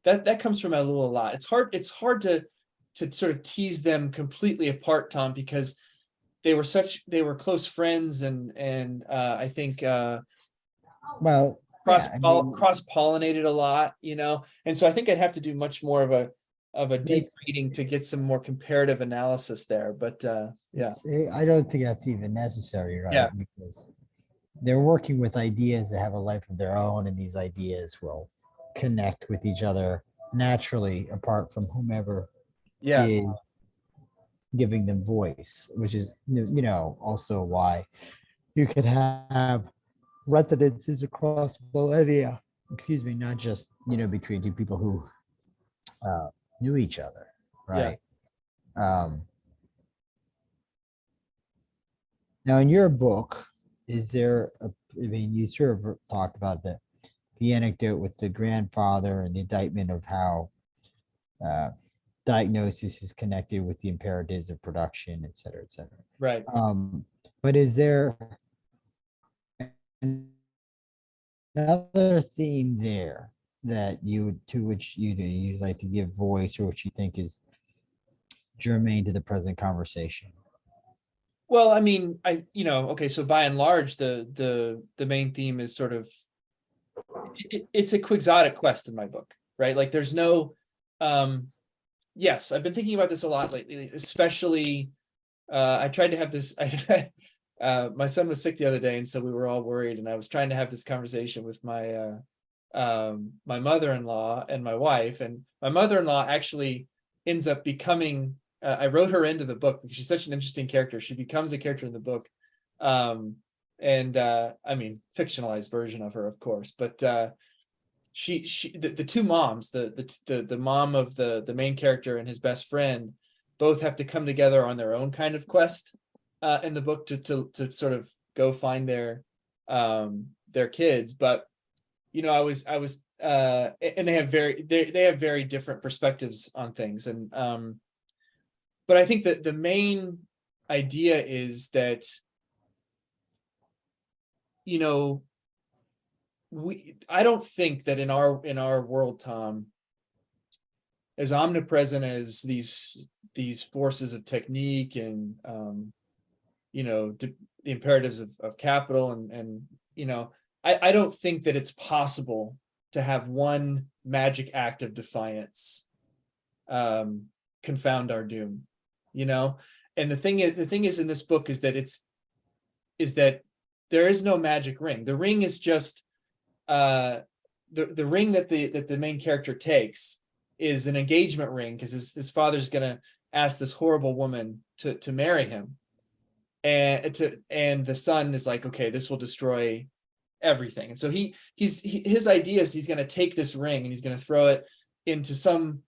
that comes from Ellul a lot. It's hard to sort of tease them completely apart, Tom, because they were close friends, and I think well, cross-pollinated a lot, and so I think I'd have to do much more of a deep reading to get some more comparative analysis there. But I don't think that's even necessary, right? Yeah. Because they're working with ideas that have a life of their own, and these ideas will connect with each other naturally apart from whomever is giving them voice, which is also why you could have residences across millennia, not just between two people who knew each other, right? Now in your book, is there you sort of talked about the anecdote with the grandfather and the indictment of how diagnosis is connected with the imperatives of production, et cetera, right. But is there another theme there that to which you'd like to give voice, or which you think is germane to the present conversation? Well, I mean, okay, so by and large, the main theme is sort of, it's a quixotic quest in my book, right? Like there's no, yes, I've been thinking about this a lot lately, especially, I tried to have this, my son was sick the other day, and so we were all worried, and I was trying to have this conversation with my mother-in-law and my wife, and my mother-in-law actually ends up becoming, I wrote her into the book because she's such an interesting character. She becomes a character in the book. I mean, fictionalized version of her, of course, but the two moms, the mom of the main character and his best friend, both have to come together on their own kind of quest in the book to sort of go find their kids. But I was and they have very different perspectives on things, and but I think that the main idea is that I don't think that in our world, Tom, as omnipresent as these forces of technique and the imperatives of capital and I don't think that it's possible to have one magic act of defiance confound our doom, and the thing is in this book is that there is no magic ring. The ring is just the ring that the main character takes is an engagement ring because his father's gonna ask this horrible woman to marry him, and the son is like, okay, this will destroy everything. And so his idea is he's going to take this ring and he's going to throw it into some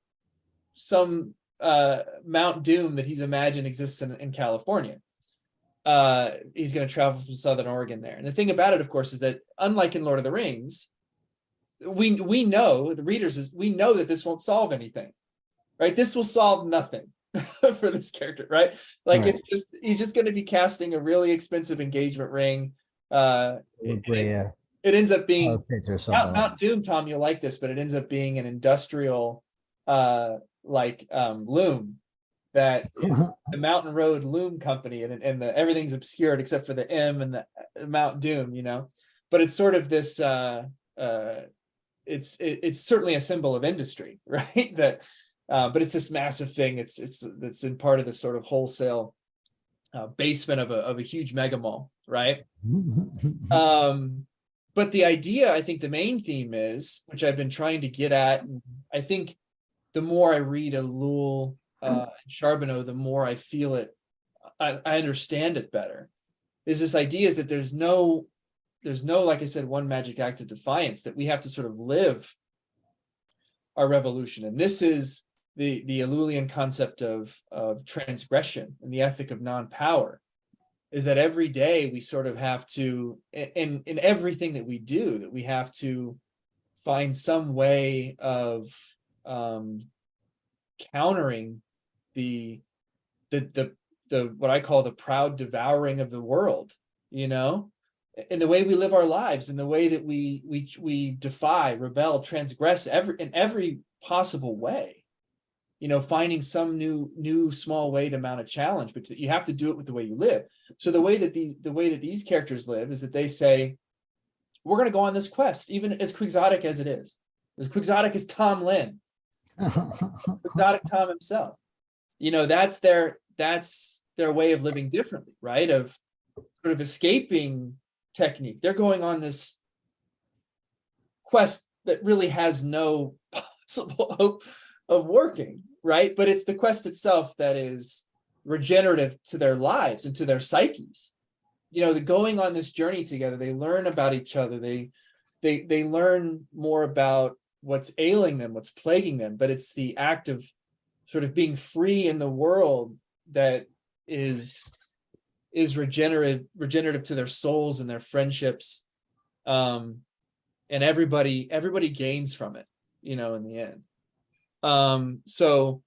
Mount Doom that he's imagined exists in California. He's going to travel from Southern Oregon there. And the thing about it, of course, is that unlike in Lord of the Rings, we know, the readers, we know that this won't solve anything, right? This will solve nothing for this character, right? Like, right. He's just going to be casting a really expensive engagement ring. It ends up being Mount Doom, Tom, you'll like this, but it ends up being an industrial loom that the Mountain Road Loom Company, and everything's obscured except for the M and the Mount Doom, but it's sort of this it's certainly a symbol of industry, right? That but it's this massive thing. It's in part of this sort of wholesale basement of a huge mega mall, right? But the idea, I think the main theme is, which I've been trying to get at, and I think the more I read Ellul and Charbonneau, the more I feel it, I understand it better, is this idea is that there's no, like I said, one magic act of defiance, that we have to sort of live our revolution. And this is the Ellulian concept of transgression and the ethic of non-power, is that every day we sort of have to, in everything that we do, that we have to find some way of countering the what I call the proud devouring of the world, in the way we live our lives, in the way that we defy, rebel, transgress in every possible way. Finding some new small way to mount a challenge, but you have to do it with the way you live. So the way that these characters live is that they say, we're going to go on this quest, even as quixotic as it is, as quixotic as Tom Lynn, quixotic Tom himself. That's their way of living differently, right? Of sort of escaping technique. They're going on this quest that really has no possible hope of working, right? But it's the quest itself that is regenerative to their lives and to their psyches. The going on this journey together, they learn about each other. They learn more about what's ailing them, what's plaguing them. But it's the act of sort of being free in the world that is regenerative to their souls and their friendships. And everybody gains from it, in the end. So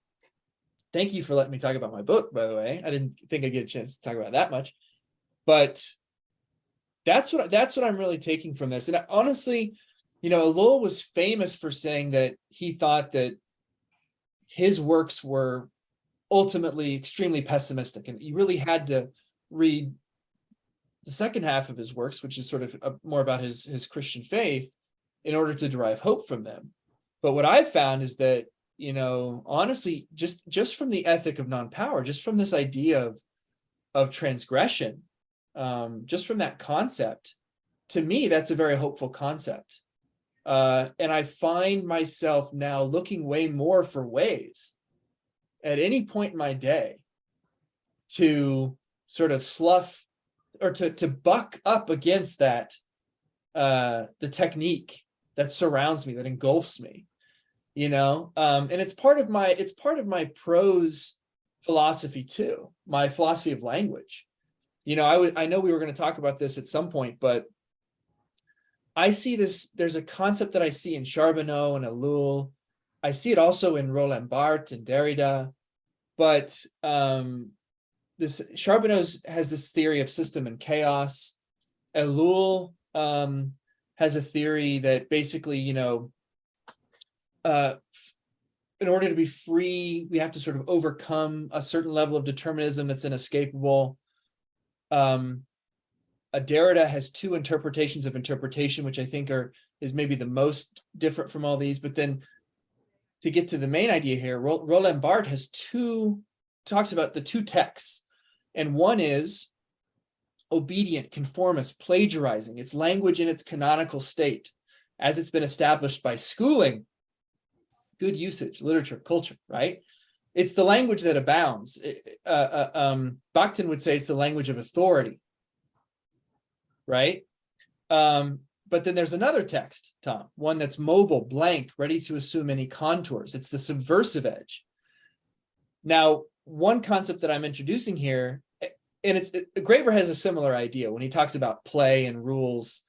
thank you for letting me talk about my book, by the way. I didn't think I'd get a chance to talk about that much, but that's what I'm really taking from this. And honestly, Ellul was famous for saying that he thought that his works were ultimately extremely pessimistic, and you really had to read the second half of his works, which is sort of more about his Christian faith, in order to derive hope from them. But what I've found is that, honestly, just from the ethic of non-power, just from this idea of transgression, just from that concept, to me, that's a very hopeful concept. And I find myself now looking way more for ways at any point in my day to sort of slough or to buck up against that, the technique that surrounds me, that engulfs me, and it's part of my prose philosophy too, my philosophy of language. I know we were going to talk about this at some point, but I see this, there's a concept that I see in Charbonneau and Ellul. I see it also in Roland Barthes and Derrida, but this Charbonneau has this theory of system and chaos. Ellul has a theory that basically, in order to be free, we have to sort of overcome a certain level of determinism that's inescapable. Derrida has two interpretations of interpretation, which I think is maybe the most different from all these. But then to get to the main idea here, Roland Barthes talks about the two texts. And one is obedient, conformist, plagiarizing. It's language in its canonical state, as it's been established by schooling, good usage, literature, culture, right? It's the language that abounds. Bakhtin would say it's the language of authority, right? But then there's another text, Tom, one that's mobile, blank, ready to assume any contours. It's the subversive edge. Now, one concept that I'm introducing here, and Graeber has a similar idea when he talks about play and rules.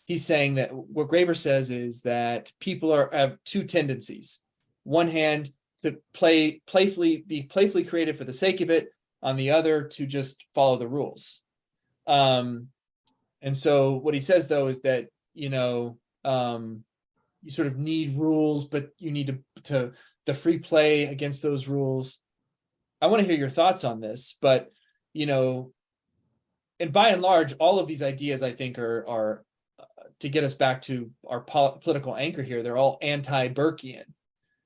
He's saying that what Graeber says is that people have two tendencies. One hand, to be playfully creative for the sake of it. On the other, to just follow the rules. And so what he says, though, is that, you sort of need rules, but you need to the free play against those rules. I want to hear your thoughts on this, but, and by and large, all of these ideas, I think, are to get us back to our political anchor here, they're all anti-Burkean,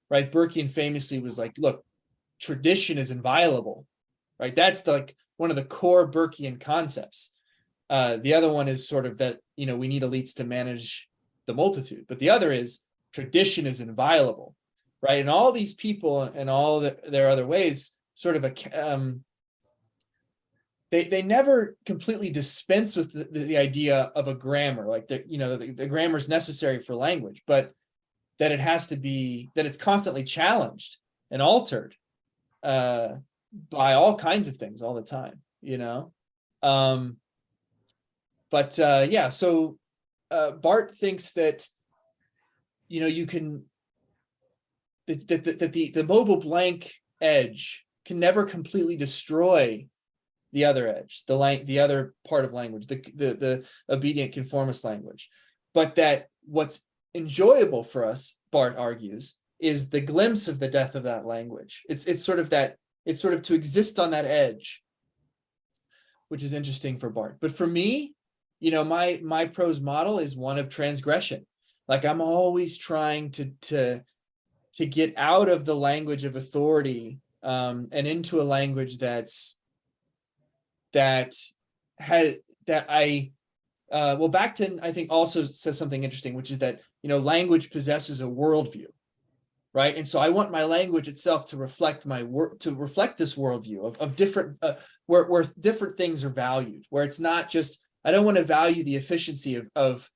right? Burkean famously was like, look, tradition is inviolable, right? That's one of the core Burkean concepts. The other one is sort of that, we need elites to manage the multitude. But the other is tradition is inviolable, right? And all these people and all their other ways sort of they never completely dispense with the idea of a grammar, like the grammar is necessary for language, but that it has to be, that it's constantly challenged and altered by all kinds of things all the time, so Barthes thinks that, you can, that the mobile blank edge can never completely destroy the other edge, the other part of language, the obedient conformist language, but that what's enjoyable for us, Barthes argues, is the glimpse of the death of that language. It's sort of to exist on that edge, which is interesting for Barthes. But for me, my prose model is one of transgression. Like, I'm always trying to get out of the language of authority and into a language Bakhtin, I think, also says something interesting, which is that, language possesses a worldview, right? And so I want my language itself to reflect this worldview of different, where different things are valued, where it's not just, I don't want to value the efficiency of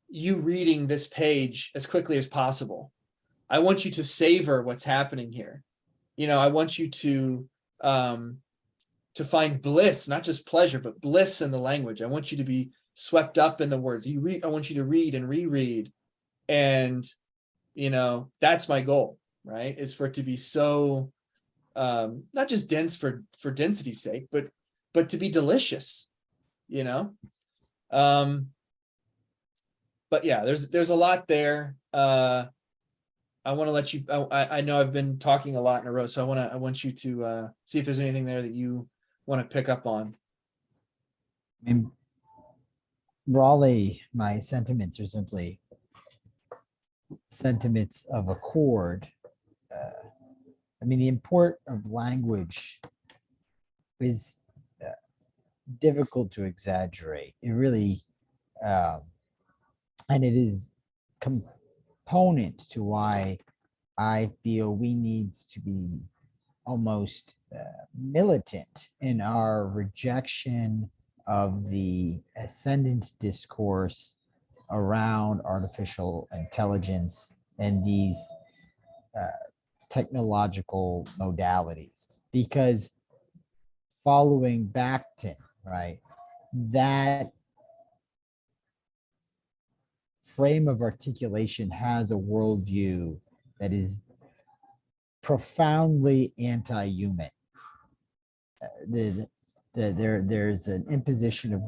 you reading this page as quickly as possible. I want you to savor what's happening here. I want you to find bliss, not just pleasure, but bliss in the language. I want you to be swept up in the words. I want you to read and reread. And, that's my goal, right? Is for it to be so, not just dense for density's sake, but to be delicious, but yeah, there's a lot there. I want to let you, I know I've been talking a lot in a row, so I want you to see if there's anything there that you want to pick up on. I mean, broadly, my sentiments are simply sentiments of accord. The import of language is difficult to exaggerate. It really, um, and it is component to why I feel we need to be almost militant in our rejection of the ascendant discourse around artificial intelligence and these uh, technological modalities. Because following Bakhtin, right, that frame of articulation has a worldview that is profoundly anti-human. The, there's an imposition of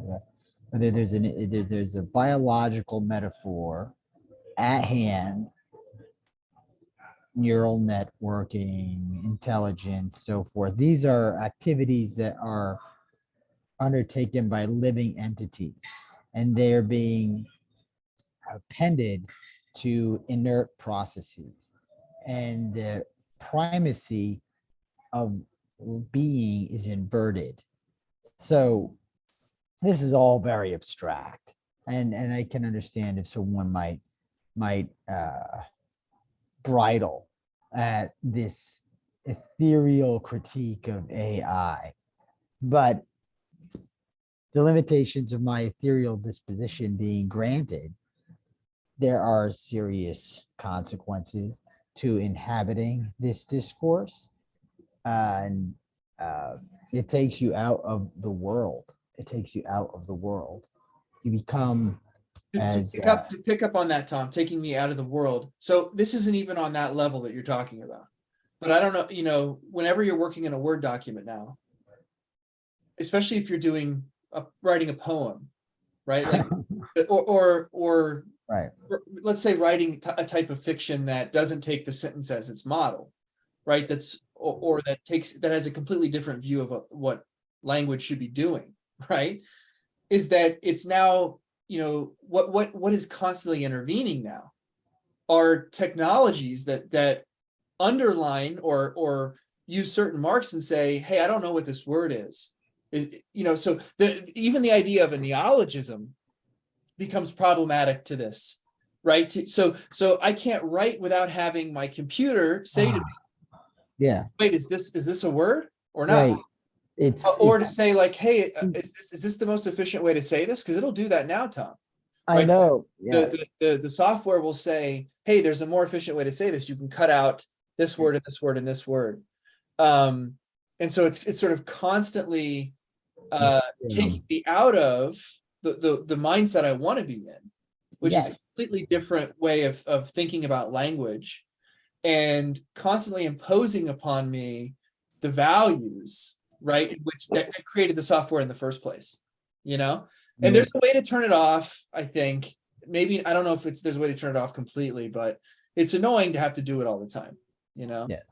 there's a biological metaphor at hand, neural networking, intelligence, so forth. These are activities that are undertaken by living entities, and they're being appended to inert processes. And the primacy of being is inverted. So this is all very abstract, and I can understand if someone might bridle at this ethereal critique of AI, but the limitations of my ethereal disposition being granted, there are serious consequences to inhabiting this discourse, and it takes you out of the world. It takes you out of the world. You become as to pick up on that, Tom, taking me out of the world. So this isn't even on that level that you're talking about. But I don't know, whenever you're working in a Word document now, especially if you're writing a poem, right? Like, or right. Let's say writing a type of fiction that doesn't take the sentence as its model, right? Or that has a completely different view of what language should be doing, right? Is that it's now, what is constantly intervening now are technologies that underline or use certain marks and say, hey, I don't know what this word is. So even the idea of a neologism becomes problematic to this, right? So I can't write without having my computer say to me, yeah, wait, is this a word or not? right. Or to say like, hey, is this the most efficient way to say this? Because it'll do that now, Tom. I Right? know. Yeah. The software will say, hey, there's a more efficient way to say this. You can cut out this word and this word and this word. And so it's sort of constantly taking me out of the mindset I want to be in, which is a completely different way of thinking about language, and constantly imposing upon me the values, right, in which that created the software in the first place, And there's a way to turn it off, I think. Maybe, I don't know if there's a way to turn it off completely, but it's annoying to have to do it all the time, Yes.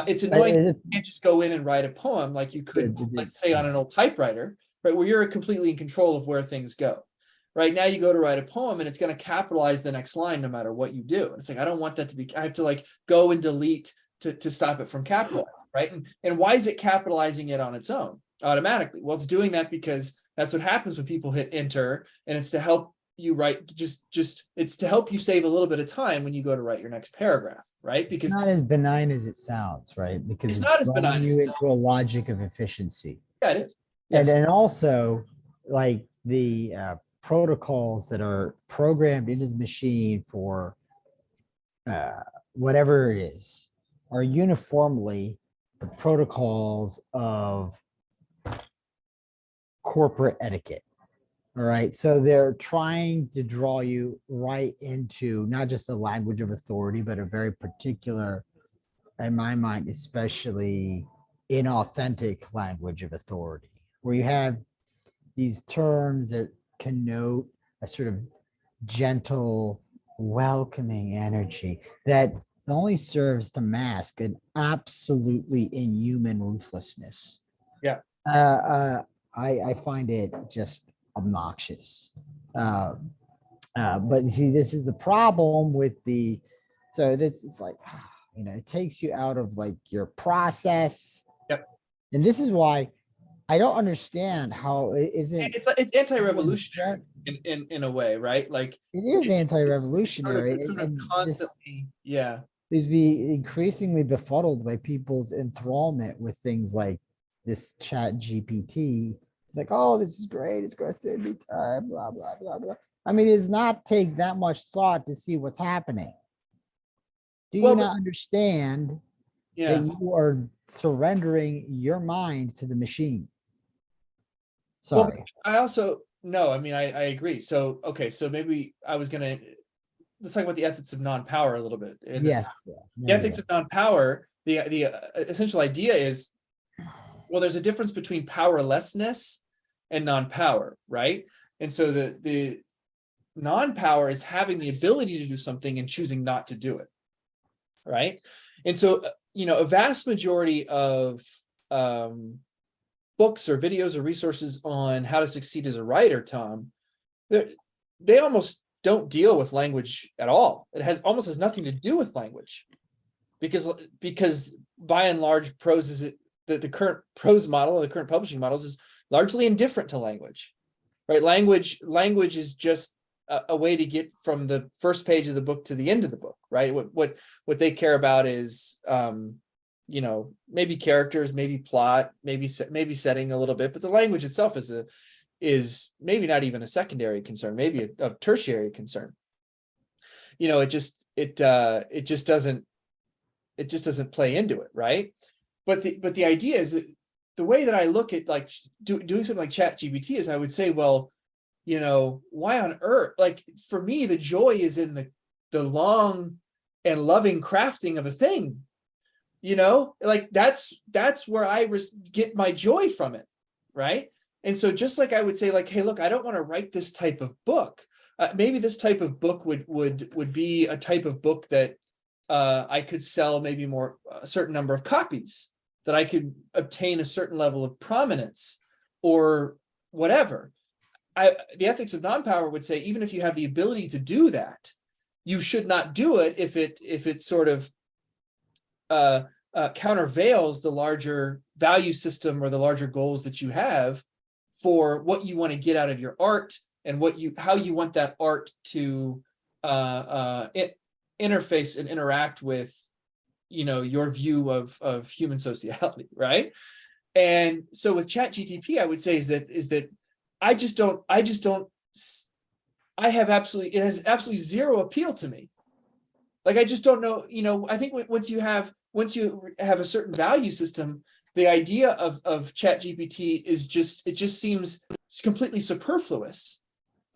It's annoying you can't just go in and write a poem like you could, let's say, on an old typewriter, right, where you're completely in control of where things go. Right now you go to write a poem and it's going to capitalize the next line no matter what you do. And it's like, I don't want that to be, I have to like go and delete to stop it from capitalizing, right? And why is it capitalizing it on its own automatically? Well, it's doing that because that's what happens when people hit enter, and it's to help you write, it's to help you save a little bit of time when you go to write your next paragraph, right? Because it's not as benign as it sounds, right? Because it's not as drawing benign as you it into a logic of efficiency. Yeah, it is. And Yes. then also like the protocols that are programmed into the machine for whatever it is are uniformly the protocols of corporate etiquette. All right. So they're trying to draw you right into not just a language of authority, but a very particular, in my mind, especially inauthentic language of authority, where you have these terms that connote a sort of gentle, welcoming energy that only serves to mask an absolutely inhuman ruthlessness. Yeah. I find it just obnoxious. But you see, this is the problem with so this is like, it takes you out of like your process. Yep. And this is why I don't understand how it isn't. It's anti-revolutionary in a way, right? Like It is sort of anti-revolutionary, it's sort of and this constantly, yeah. these be increasingly befuddled by people's enthrallment with things like this chat GPT. It's like, oh, this is great. It's going to save me time, blah, blah, blah, blah. I mean, it's not take that much thought to see what's happening. Do you Well, but not understand that yeah. you are surrendering your mind to the machine? Well, but Sorry. I also no, I mean I agree. So okay, so maybe I was gonna let's talk about the ethics of non-power a little bit in this. Yes. Yeah, The there you ethics go. of non-power, the essential idea is, well, there's a difference between powerlessness and non-power, right? And so the non-power is having the ability to do something and choosing not to do it, right? And so a vast majority of books or videos or resources on how to succeed as a writer, Tom, they almost don't deal with language at all. It has almost has nothing to do with language, because by and large prose is the current prose model or the current publishing models is largely indifferent to language, right? Language is just a way to get from the first page of the book to the end of the book, right? What they care about is maybe characters, maybe plot, maybe setting a little bit, but the language itself is maybe not even a secondary concern, maybe a tertiary concern. It just doesn't play into it, right? But the idea is that the way that I look at like doing something like Chat GPT is I would say, well, why on earth? Like for me, the joy is in the long and loving crafting of a thing. Like that's where I get my joy from it, right? And so just like I would say, like, hey, look, I don't want to write this type of book. Maybe this type of book would be a type of book that I could sell maybe a certain number of copies, that I could obtain a certain level of prominence or whatever. The ethics of non-power would say, even if you have the ability to do that, you should not do it if it sort of countervails the larger value system or the larger goals that you have for what you want to get out of your art and how you want that art to interface and interact with your view of human sociality, right? And so with Chat GTP, I would say is that I have it has absolutely zero appeal to me. Like I just don't know, I think once you have a certain value system, the idea of Chat GPT it just seems completely superfluous.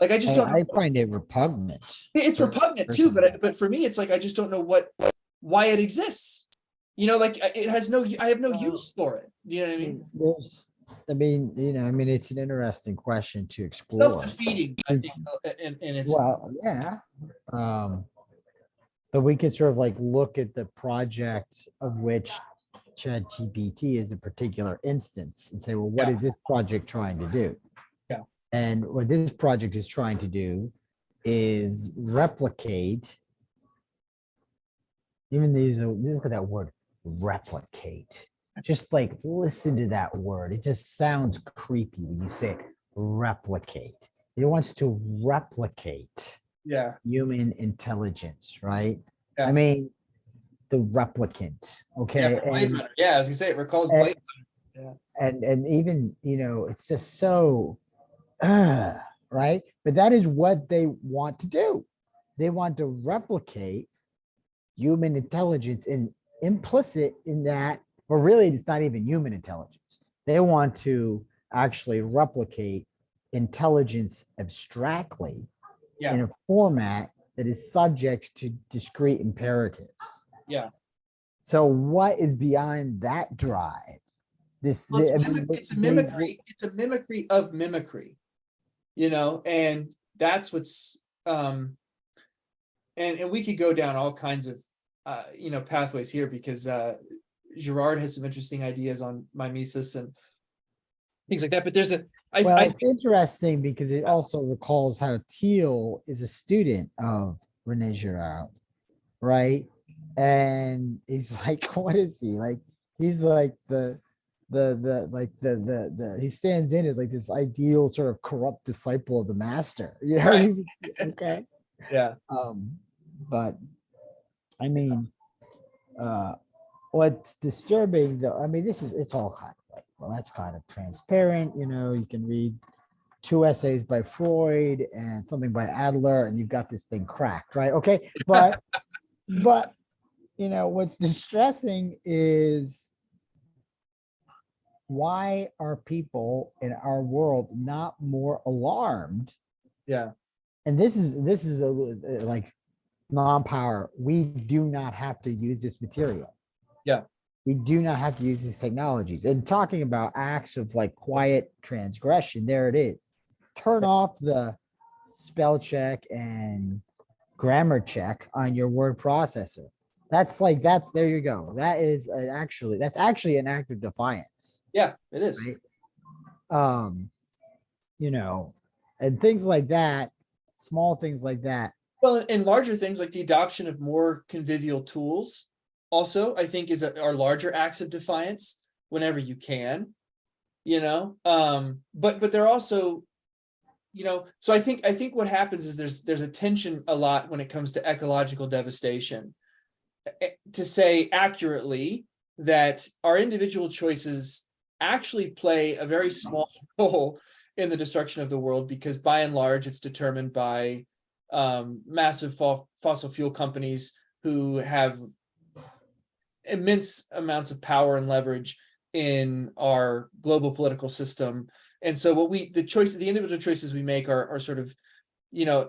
Like I just don't know. I find it repugnant. It's repugnant too, but for me, it's like I just don't know why it exists. Like it has I have no use for it. You know what I mean? It's an interesting question to explore. Self-defeating, I think, and it's yeah. But we can sort of like look at the project of which ChatGPT is a particular instance and say, well, what is this project trying to do? Yeah. And what this project is trying to do is replicate. Even look at that word, replicate. Just like listen to that word. It just sounds creepy when you say replicate. It wants to replicate human intelligence, right? Yeah. I mean, the replicant, okay? As you say, it recalls Blade Runner. And even, it's just so, right? But that is what they want to do. They want to replicate human intelligence, and implicit in that, or really it's not even human intelligence. They want to actually replicate intelligence abstractly in a format that is subject to discrete imperatives. Yeah. So what is behind that drive? It's a mimicry. It's a mimicry of mimicry, and that's what's and we could go down all kinds of pathways here, because J.R.R. has some interesting ideas on mimesis and things like that. But there's it's interesting because it also recalls how Thiel is a student of Rene Girard, right? And he's like, what is he like? He's like the he stands in as like this ideal sort of corrupt disciple of the master. You know, Right. okay. Yeah. But I mean, what's disturbing though, I mean, it's all kind of like, well, that's kind of transparent. You know, you can read 2 essays by Freud and something by Adler, and you've got this thing cracked, right? Okay, but you know what's distressing is why are people in our world not more alarmed? Yeah. And this is like non-power. We do not have to use this material. Yeah. We do not have to use these technologies. And talking about acts of like quiet transgression, there it is. Turn off the spell check and grammar check on your word processor. That's there you go. That's actually an act of defiance. Yeah, it is. Right? You know, and things like that, small things like that. Well, and larger things like the adoption of more convivial tools also, I think, are larger acts of defiance whenever you can, you know. But they're also, you know, so I think what happens is there's a tension a lot when it comes to ecological devastation, to say accurately that our individual choices actually play a very small role in the destruction of the world, because by and large it's determined by massive fossil fuel companies who have immense amounts of power and leverage in our global political system. And so the individual choices we make are sort of, you know,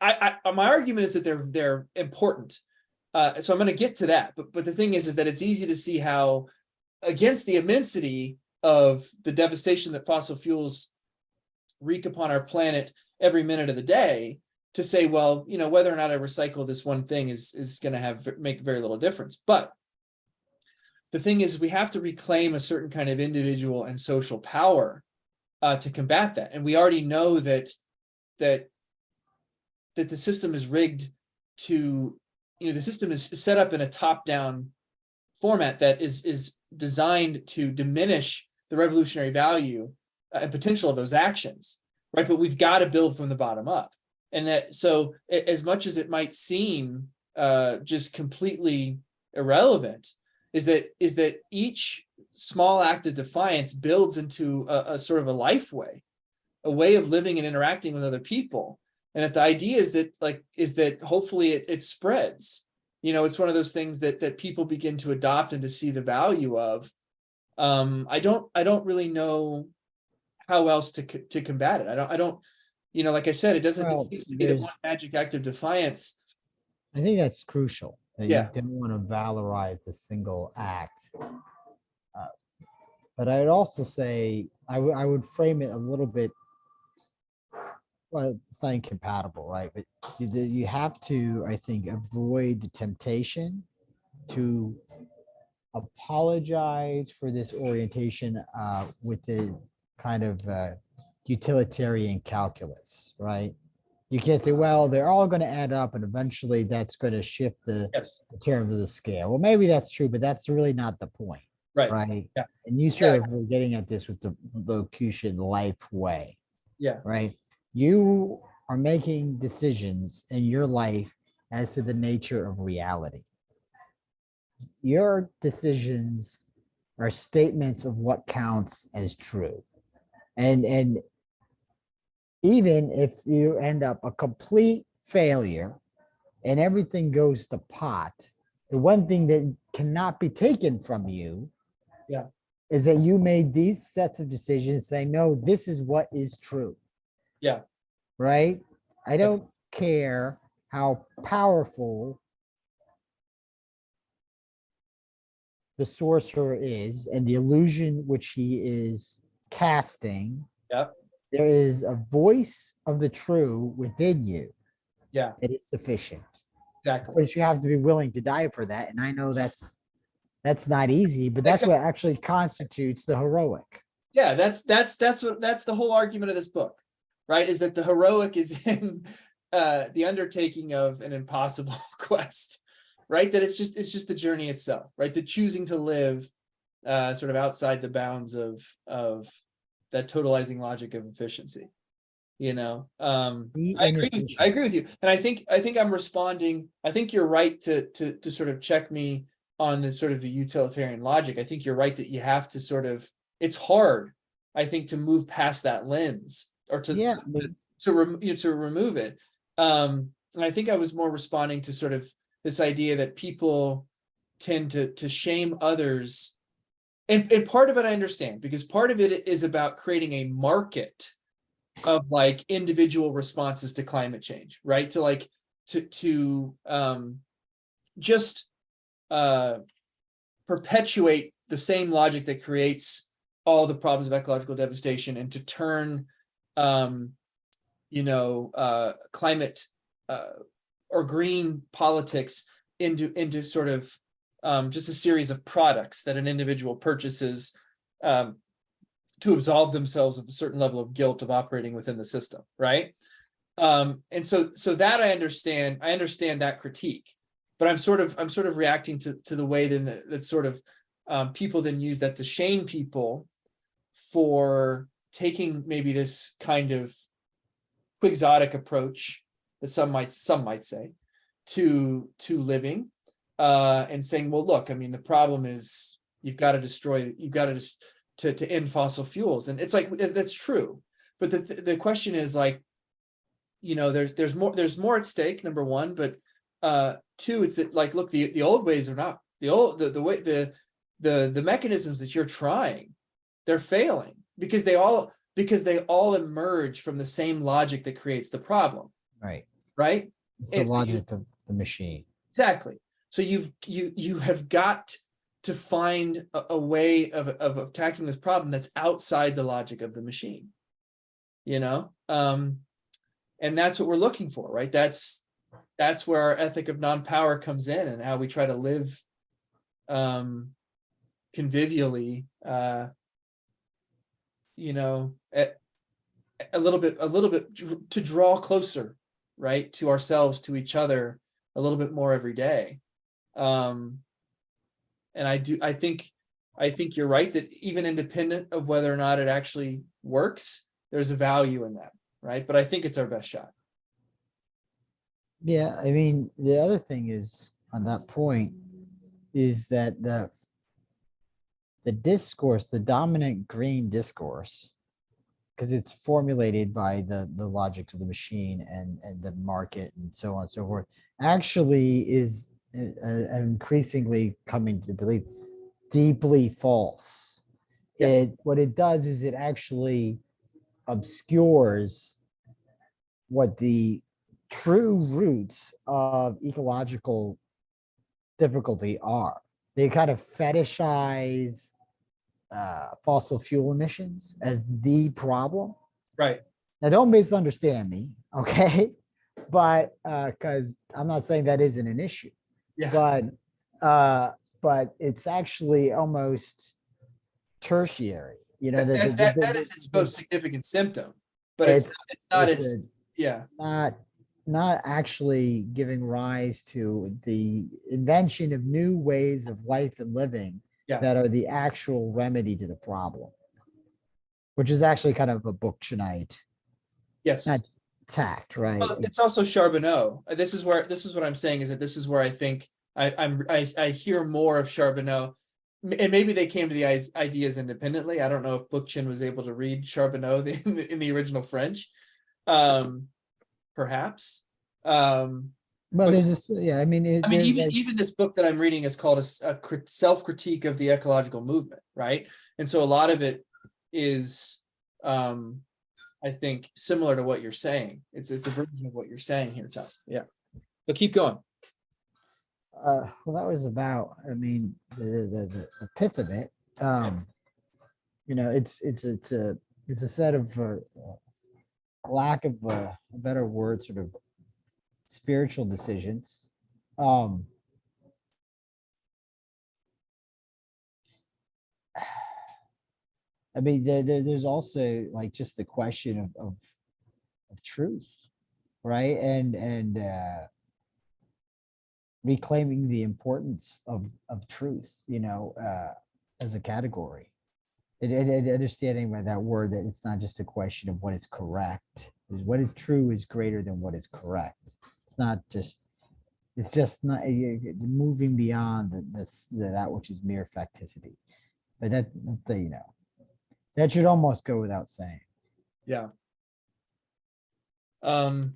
my argument is that they're important. So I'm going to get to that, but the thing is that it's easy to see how, against the immensity of the devastation that fossil fuels wreak upon our planet every minute of the day, to say, well, you know, whether or not I recycle this one thing is going to make very little difference. But the thing is, we have to reclaim a certain kind of individual and social power to combat that. And we already know that the system is rigged to, you know, the system is set up in a top-down format that is designed to diminish the revolutionary value and potential of those actions, right? But we've got to build from the bottom up. And that, so as much as it might seem just completely irrelevant, is that each small act of defiance builds into a sort of a life way, a way of living and interacting with other people. And that the idea is that hopefully it spreads. You know, it's one of those things that people begin to adopt and to see the value of. I don't really know how else to combat it. I don't, you know, like I said, it seems to be that one magic act of defiance. I think that's crucial. That Yeah. You don't want to valorize a single act. But I'd also say I would frame it a little bit. Well, it's not incompatible, right? But you have to, I think, avoid the temptation to apologize for this orientation with the kind of utilitarian calculus, right? You can't say, well, they're all going to add up and eventually that's going to shift the terms of the scale. Well, maybe that's true, but that's really not the point. Right. Yeah. And you sort of were getting at this with the locution life way. Yeah. Right. You are making decisions in your life as to the nature of reality. Your decisions are statements of what counts as true. And even if you end up a complete failure and everything goes to pot, the one thing that cannot be taken from you is that you made these sets of decisions saying, no, this is what is true. Yeah. Right? I don't care how powerful the sorcerer is and the illusion which he is casting. Yep. There is a voice of the true within you. Yeah. It is sufficient. Exactly. But you have to be willing to die for that. And I know that's not easy, but that's what actually constitutes the heroic. Yeah, that's the whole argument of this book, right? Is that the heroic is in the undertaking of an impossible quest, right? That it's just the journey itself, right? The choosing to live sort of outside the bounds of that totalizing logic of efficiency. You know, Be I agree with you. I inefficient. agree with you, and I think I'm responding. I think you're right to sort of check me on the sort of the utilitarian logic. I think you're right that you have to sort of. It's hard, I think, to move past that lens or Yeah, to remove it. And I think I was more responding to sort of this idea that people tend to shame others, and part of it I understand, because part of it is about creating a market of like individual responses to climate change, right? To like to just perpetuate the same logic that creates all the problems of ecological devastation, and to turn climate or green politics into sort of just a series of products that an individual purchases to absolve themselves of a certain level of guilt of operating within the system, right? And so that I understand that critique, but I'm sort of reacting to the way that sort of people then use that to shame people for taking maybe this kind of quixotic approach that some might say to living, and saying, well, look, I mean, the problem is you've got to end fossil fuels, and it's like that's true, but the question is, like, you know, there's more at stake, number one, but two, it's that, like, look, the old ways are not the way the mechanisms that you're trying, they're failing because they all emerge from the same logic that creates the problem, right. right? It's the logic of the machine. Exactly. So you have got to find a way of attacking this problem that's outside the logic of the machine, you know? And that's what we're looking for, right? That's where our ethic of non-power comes in, and how we try to live convivially, you know, a little bit to draw closer, right, to ourselves, to each other a little bit more every day. And I think you're right that even independent of whether or not it actually works, there's a value in that, right? But I think it's our best shot. Yeah, I mean, the other thing is on that point is that the discourse, the dominant green discourse, because it's formulated by the logic of the machine and the market and so on and so forth, actually is increasingly coming to believe deeply false. Yeah. What it does is it actually obscures what the true roots of ecological difficulty are. They kind of fetishize fossil fuel emissions as the problem. Right. Now, don't misunderstand me, okay? But because I'm not saying that isn't an issue, Yeah. but it's actually almost tertiary. You know, That is its most significant symptom, but it's yeah. Not actually giving rise to the invention of new ways of life and living that are the actual remedy to the problem, which is actually kind of a Bookchinite, Yes. not tact, right? Well, it's also Charbonneau. This is what I'm saying, is that this is where I think I hear more of Charbonneau, and maybe they came to the ideas independently. I don't know if Bookchin was able to read Charbonneau in the original French, perhaps. Well, But there's this, yeah. I mean, even this book that I'm reading is called a self-critique of the ecological movement, right? And so a lot of it is, I think, similar to what you're saying. It's a version of what you're saying here, Tom. Yeah, but keep going. Well, that was about. I mean, the pith of it. You know, it's a set of lack of a better word, sort of spiritual decisions. I mean, there's also like just the question of truth, right? And reclaiming the importance of truth. You know, as a category. Understanding by that word that it's not just a question of what is correct. Is what is true is greater than what is correct. It's not just. It's just not moving beyond that which is mere facticity. But that should almost go without saying. Yeah. But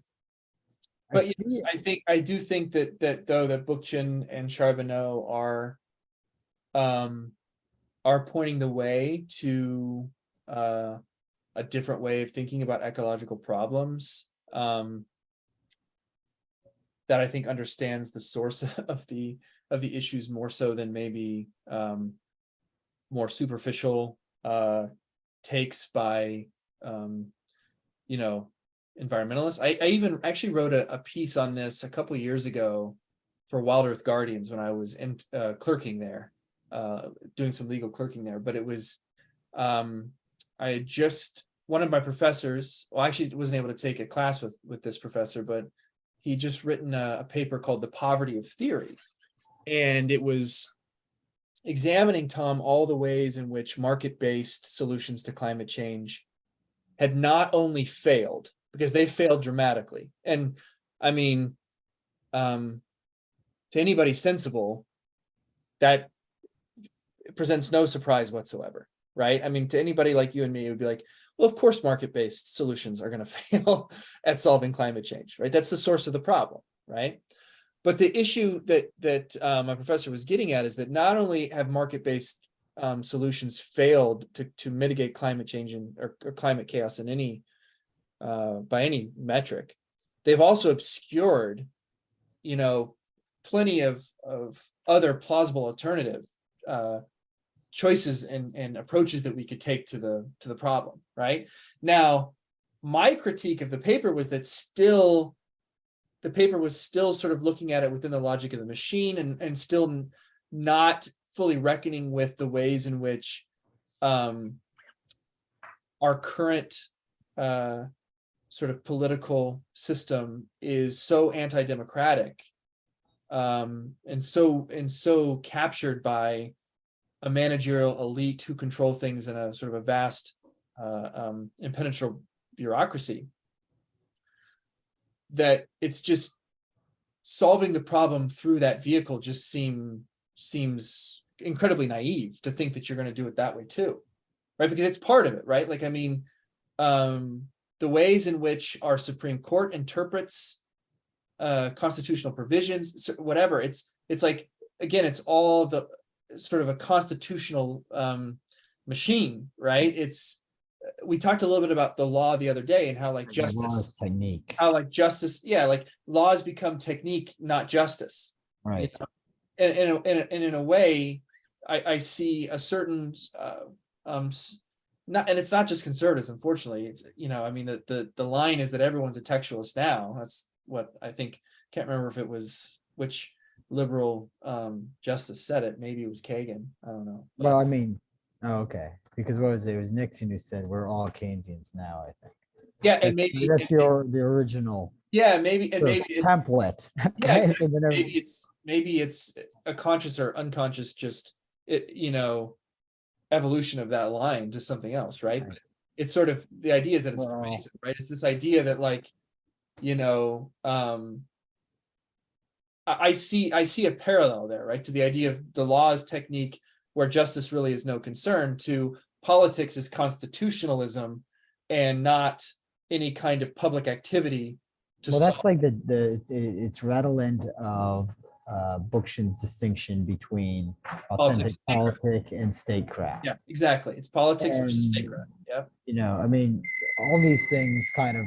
yes, I do think that though that Bookchin and Charbonneau are pointing the way to a different way of thinking about ecological problems, that I think understands the source of the issues more so than maybe more superficial takes by environmentalists. I even actually wrote a piece on this a couple of years ago for Wild Earth Guardians when I was clerking there, doing some legal clerking there. But it was, I had just, one of my professors, well, I actually wasn't able to take a class with this professor, but he just written a paper called The Poverty of Theory. And it was examining, Tom, all the ways in which market-based solutions to climate change had not only failed, because they failed dramatically. And I mean, to anybody sensible, that presents no surprise whatsoever, right? I mean, to anybody like you and me, it would be like, well, of course, market-based solutions are going to fail at solving climate change, right? That's the source of the problem, right? But the issue that my professor was getting at is that not only have market-based solutions failed to mitigate climate change or climate chaos in any by any metric, they've also obscured, plenty of other plausible alternative choices and approaches that we could take to the problem. Right now, my critique of the paper was that the paper was still sort of looking at it within the logic of the machine and still not fully reckoning with the ways in which our current sort of political system is so anti-democratic and so captured by a managerial elite who control things in a sort of a vast impenetrable bureaucracy, that it's just solving the problem through that vehicle just seems incredibly naive to think that you're going to do it that way too, right? Because it's part of it, right? Like, I mean, the ways in which our Supreme Court interprets constitutional provisions, whatever, it's like, again, it's all the sort of a constitutional machine, right? We talked a little bit about the law the other day and how like justice technique, how like justice, like laws become technique, not justice, right? And in a way, I see a certain not, and it's not just conservatives, unfortunately. It's I mean, the line is that everyone's a textualist now. That's what I think. Can't remember if it was which liberal justice said it. Maybe it was Kagan. I don't know. But, well, I mean, okay, because what was it? It was Nixon who said we're all Keynesians now, I think. Yeah, and maybe that's the original. Yeah, maybe it's template. Yeah, maybe it's a conscious or unconscious evolution of that line to something else, right? But it's sort of the idea is that it's pervasive, right? It's this idea that like, I see a parallel there, right? To the idea of the law as technique where justice really is no concern, to politics as constitutionalism and not any kind of public activity. Well, that's like it's redolent of Bookchin's distinction between authentic politic and statecraft. Yeah, exactly. It's politics versus statecraft. Yeah. I mean, all these things kind of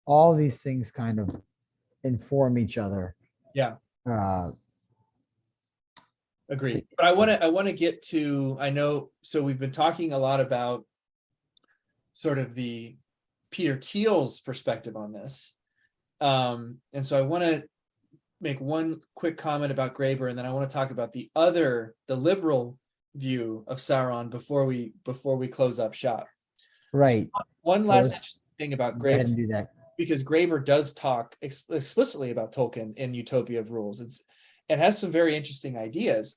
all these things kind of inform each other. Yeah. Agreed. But I want to get to, I know, so we've been talking a lot about sort of the Peter Thiel's perspective on this. And so I want to make one quick comment about Graeber, and then I want to talk about the liberal view of Sauron before we close up shop. Right. So one last thing about Graeber, and do that. because Graeber does talk explicitly about Tolkien in Utopia of Rules. and has some very interesting ideas.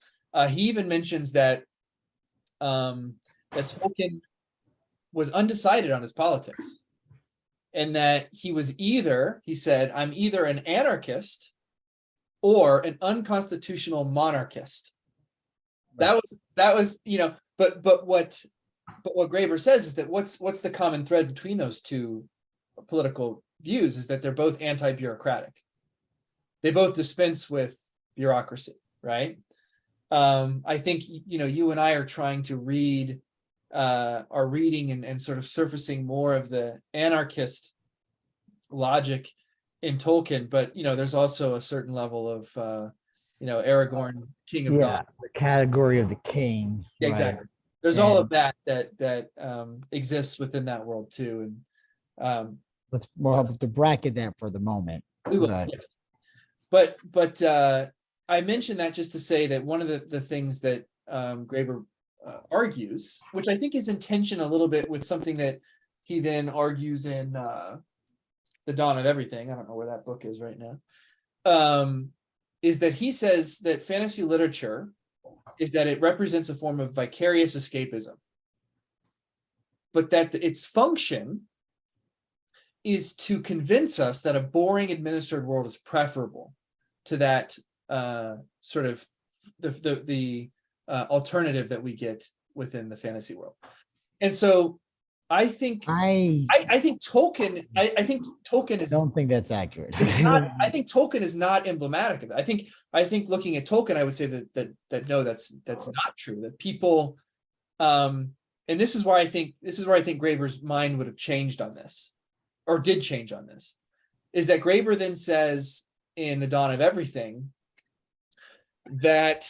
He even mentions that that Tolkien was undecided on his politics, and that he was either, he said, I'm either an anarchist or an unconstitutional monarchist. That was, but what Graeber says is that what's the common thread between those two political views is that they're both anti-bureaucratic. They both dispense with bureaucracy, right? I think, you and I are trying to reading and sort of surfacing more of the anarchist logic in Tolkien, but there's also a certain level of Aragorn, King of God. The category of the king. Exactly. Right? There's all of that exists within that world too. And let's have to bracket that for the moment. we will, yes. But I mentioned that just to say that one of the things that Graeber argues, which I think is in tension a little bit with something that he then argues in The Dawn of Everything. I don't know where that book is right now. Is that he says that fantasy literature is that it represents a form of vicarious escapism, but that its function is to convince us that a boring administered world is preferable to that sort of the alternative that we get within the fantasy world. And so I think Tolkien is, I don't think that's accurate. I think Tolkien is not emblematic of it. I think looking at Tolkien, I would say that no, that's not true. That people, and this is where I think Graeber's mind would have changed on this, or did change on this, is that Graeber then says in The Dawn of Everything that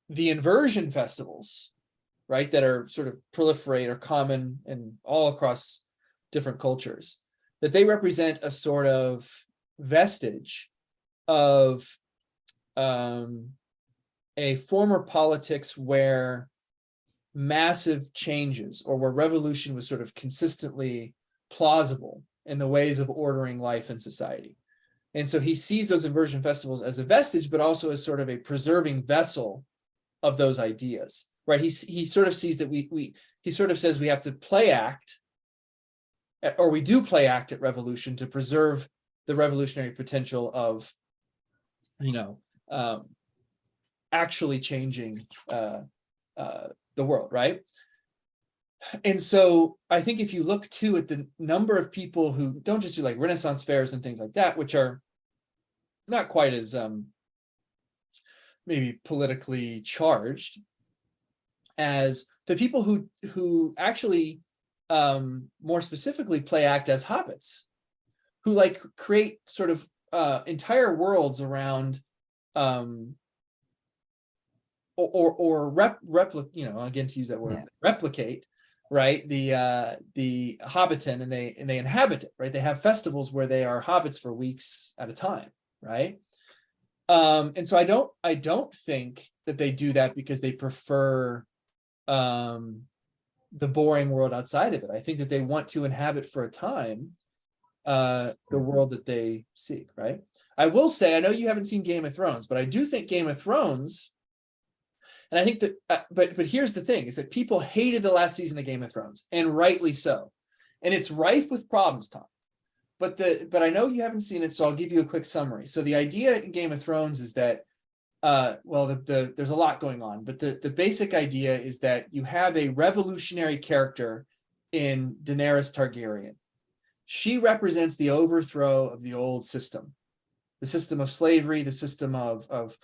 the inversion festivals, right, that are sort of proliferate or common and all across different cultures, that they represent a sort of vestige of a former politics where massive changes, or where revolution was sort of consistently plausible in the ways of ordering life and society. And so he sees those inversion festivals as a vestige, but also as sort of a preserving vessel of those ideas, right? He sort of sees that he sort of says we have to play act, or we do play act at revolution to preserve the revolutionary potential of, actually changing the world, right? And so I think if you look too at the number of people who don't just do like Renaissance fairs and things like that, which are not quite as maybe politically charged as the people who actually more specifically play act as hobbits, who like create sort of entire worlds around again, to use that word, replicate, right, the Hobbiton, and they inhabit it, right? They have festivals where they are hobbits for weeks at a time, right? And so I don't think that they do that because they prefer the boring world outside of it. I think that they want to inhabit for a time the world that they seek, right? I will say, I know you haven't seen Game of Thrones, but I do think Game of Thrones, and I think that, but here's the thing, is that people hated the last season of Game of Thrones, and rightly so. And it's rife with problems, Tom. But I know you haven't seen it, so I'll give you a quick summary. So the idea in Game of Thrones is that, there's a lot going on, but the basic idea is that you have a revolutionary character in Daenerys Targaryen. She represents the overthrow of the old system, the system of slavery, the system of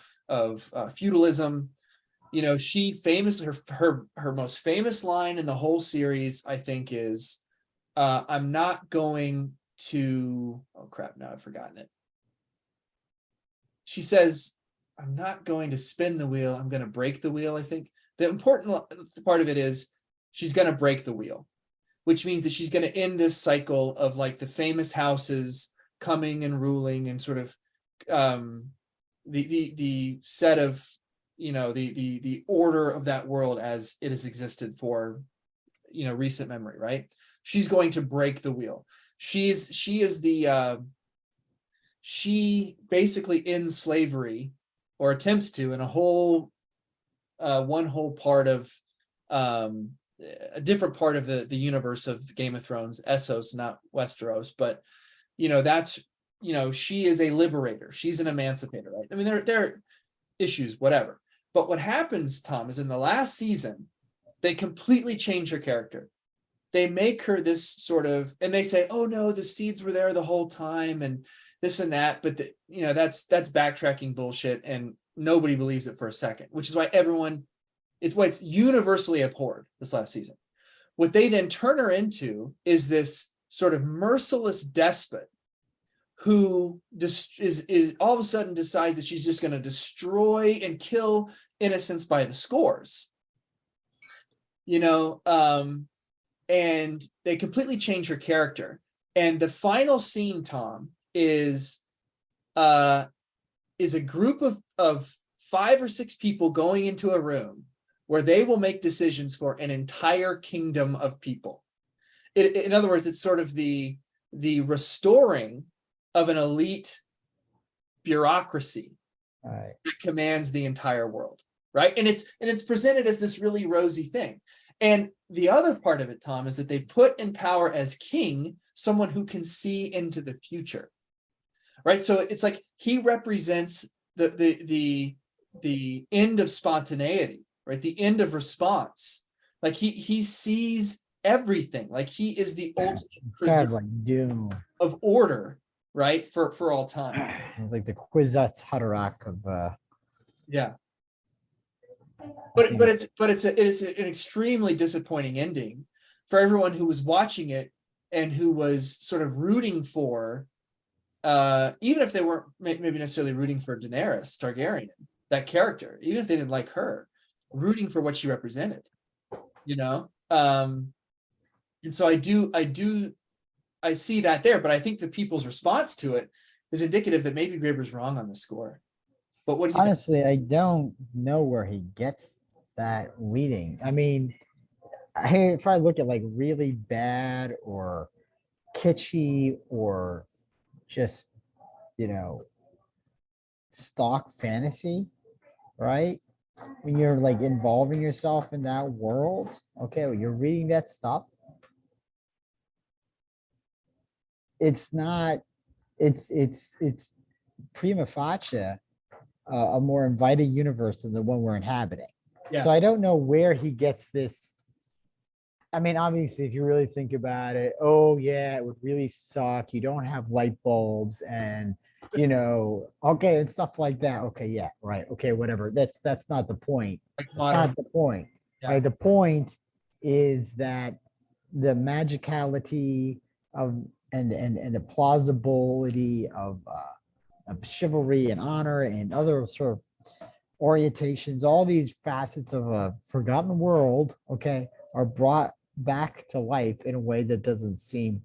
feudalism. She famously, her most famous line in the whole series, I think, is, I'm not going to, oh crap, now I've forgotten it. She says, I'm not going to spin the wheel, I'm going to break the wheel, I think. The important part of it is she's going to break the wheel, which means that she's going to end this cycle of like the famous houses coming and ruling, and sort of the set of, the order of that world as it has existed for, recent memory, right? She's going to break the wheel. She basically ends slavery, or attempts to, in a whole one whole part of a different part of the universe of Game of Thrones, Essos, not Westeros, but that's she is a liberator, she's an emancipator, right? I mean, there are issues, whatever. But what happens, Tom, is in the last season, they completely change her character. They make her this sort of, and they say, oh no, the seeds were there the whole time and this and that, but that's backtracking bullshit, and nobody believes it for a second, which is why it's universally abhorred this last season. What they then turn her into is this sort of merciless despot who is all of a sudden decides that she's just going to destroy and kill innocents by the scores. And they completely change her character. And the final scene, Tom, is a group of 5 or 6 people going into a room where they will make decisions for an entire kingdom of people. In other words, it's sort of the restoring of an elite bureaucracy that commands the entire world, right? And it's presented as this really rosy thing. And the other part of it, Tom, is that they put in power as king someone who can see into the future, right? So it's like he represents the end of spontaneity, right? The end of response. Like he sees everything. Like he is the ultimate kind of like doom of order, right? For all time. It's like the Kwisatz Haderach of yeah. But it's an extremely disappointing ending for everyone who was watching it and who was sort of rooting for, even if they weren't maybe necessarily rooting for Daenerys Targaryen, that character, even if they didn't like her, rooting for what she represented, and so I see that there, but I think the people's response to it is indicative that maybe Graeber's wrong on the score. But what do you honestly think? I don't know where he gets that leading. I mean, if I look at like really bad or kitschy or just stock fantasy, right? When you're like involving yourself in that world, okay, when you're reading that stuff, it's not, it's prima facie a more inviting universe than the one we're inhabiting. Yeah. So I don't know where he gets this. I mean, obviously, if you really think about it, oh yeah, it would really suck. You don't have light bulbs and okay, and stuff like that. Okay, yeah, right. Okay, whatever. That's not the point. That's not the point. Yeah. Right. The point is that the magicality of and the plausibility of chivalry and honor and other sort of orientations, all these facets of a forgotten world, okay, are brought back to life in a way that doesn't seem,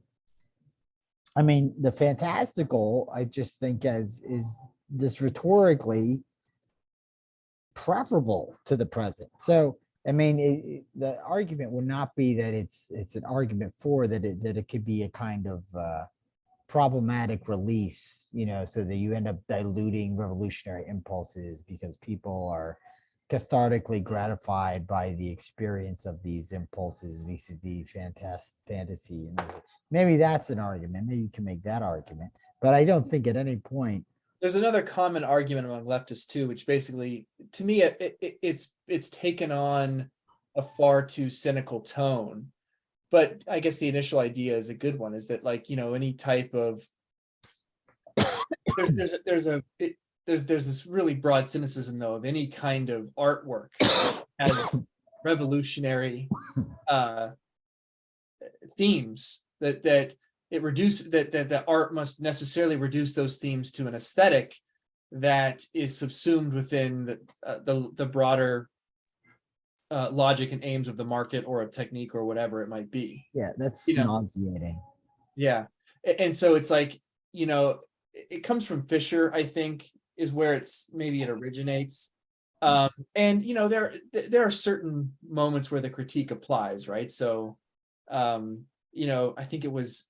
I mean, the fantastical, I just think is this rhetorically preferable to the present. So, I mean, the argument would not be that it's an argument for that it could be a kind of problematic release, so that you end up diluting revolutionary impulses because people are cathartically gratified by the experience of these impulses vis-a-vis fantasy. And maybe that's an argument. Maybe you can make that argument, but I don't think at any point. There's another common argument among leftists too, which basically, to me, it's taken on a far too cynical tone. But I guess the initial idea is a good one, is that any type of there's this really broad cynicism though of any kind of artwork as revolutionary themes that it reduces that art must necessarily reduce those themes to an aesthetic that is subsumed within the broader logic and aims of the market or a technique or whatever it might be. Yeah, that's nauseating. Yeah, and so it's like it comes from Fisher, I think, is where it originates. And there are certain moments where the critique applies, right? So I think it was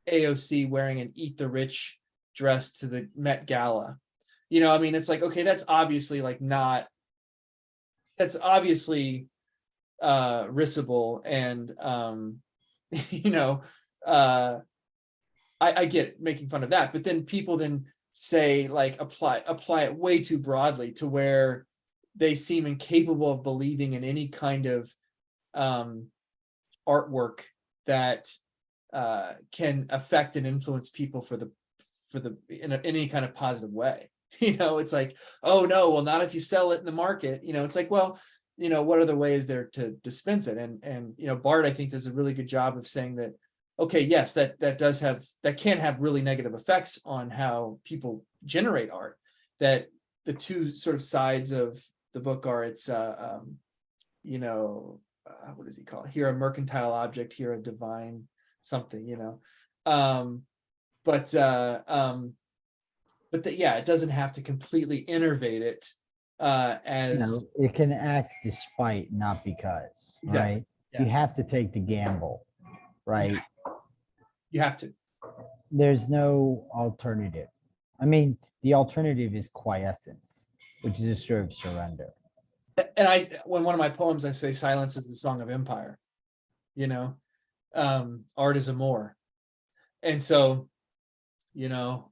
AOC wearing an Eat the Rich dress to the Met Gala, You know, I mean, it's like, okay, that's obviously like not, that's obviously risible, and you know, I get making fun of that, but then people then say like apply it way too broadly to where they seem incapable of believing in any kind of artwork that can affect and influence people for the in any kind of positive way. You know, it's like, oh no, well, not if you sell it in the market. You know, it's like, well, you know, what are the ways there to dispense it? And you know, Bart, I think, does a really good job of saying that, okay, yes, that can have really negative effects on how people generate art. That the two sort of sides of the book are, it's you know, what does he call it? Here a mercantile object, here a divine something, you know. But yeah, it doesn't have to completely innervate it as it can act despite, not because, exactly. right? Yeah. You have to take the gamble, right? Exactly. You have to. There's no alternative. I mean, the alternative is quiescence, which is a sort of surrender. And when one of my poems, I say silence is the song of empire, you know, art is amour. And so, you know,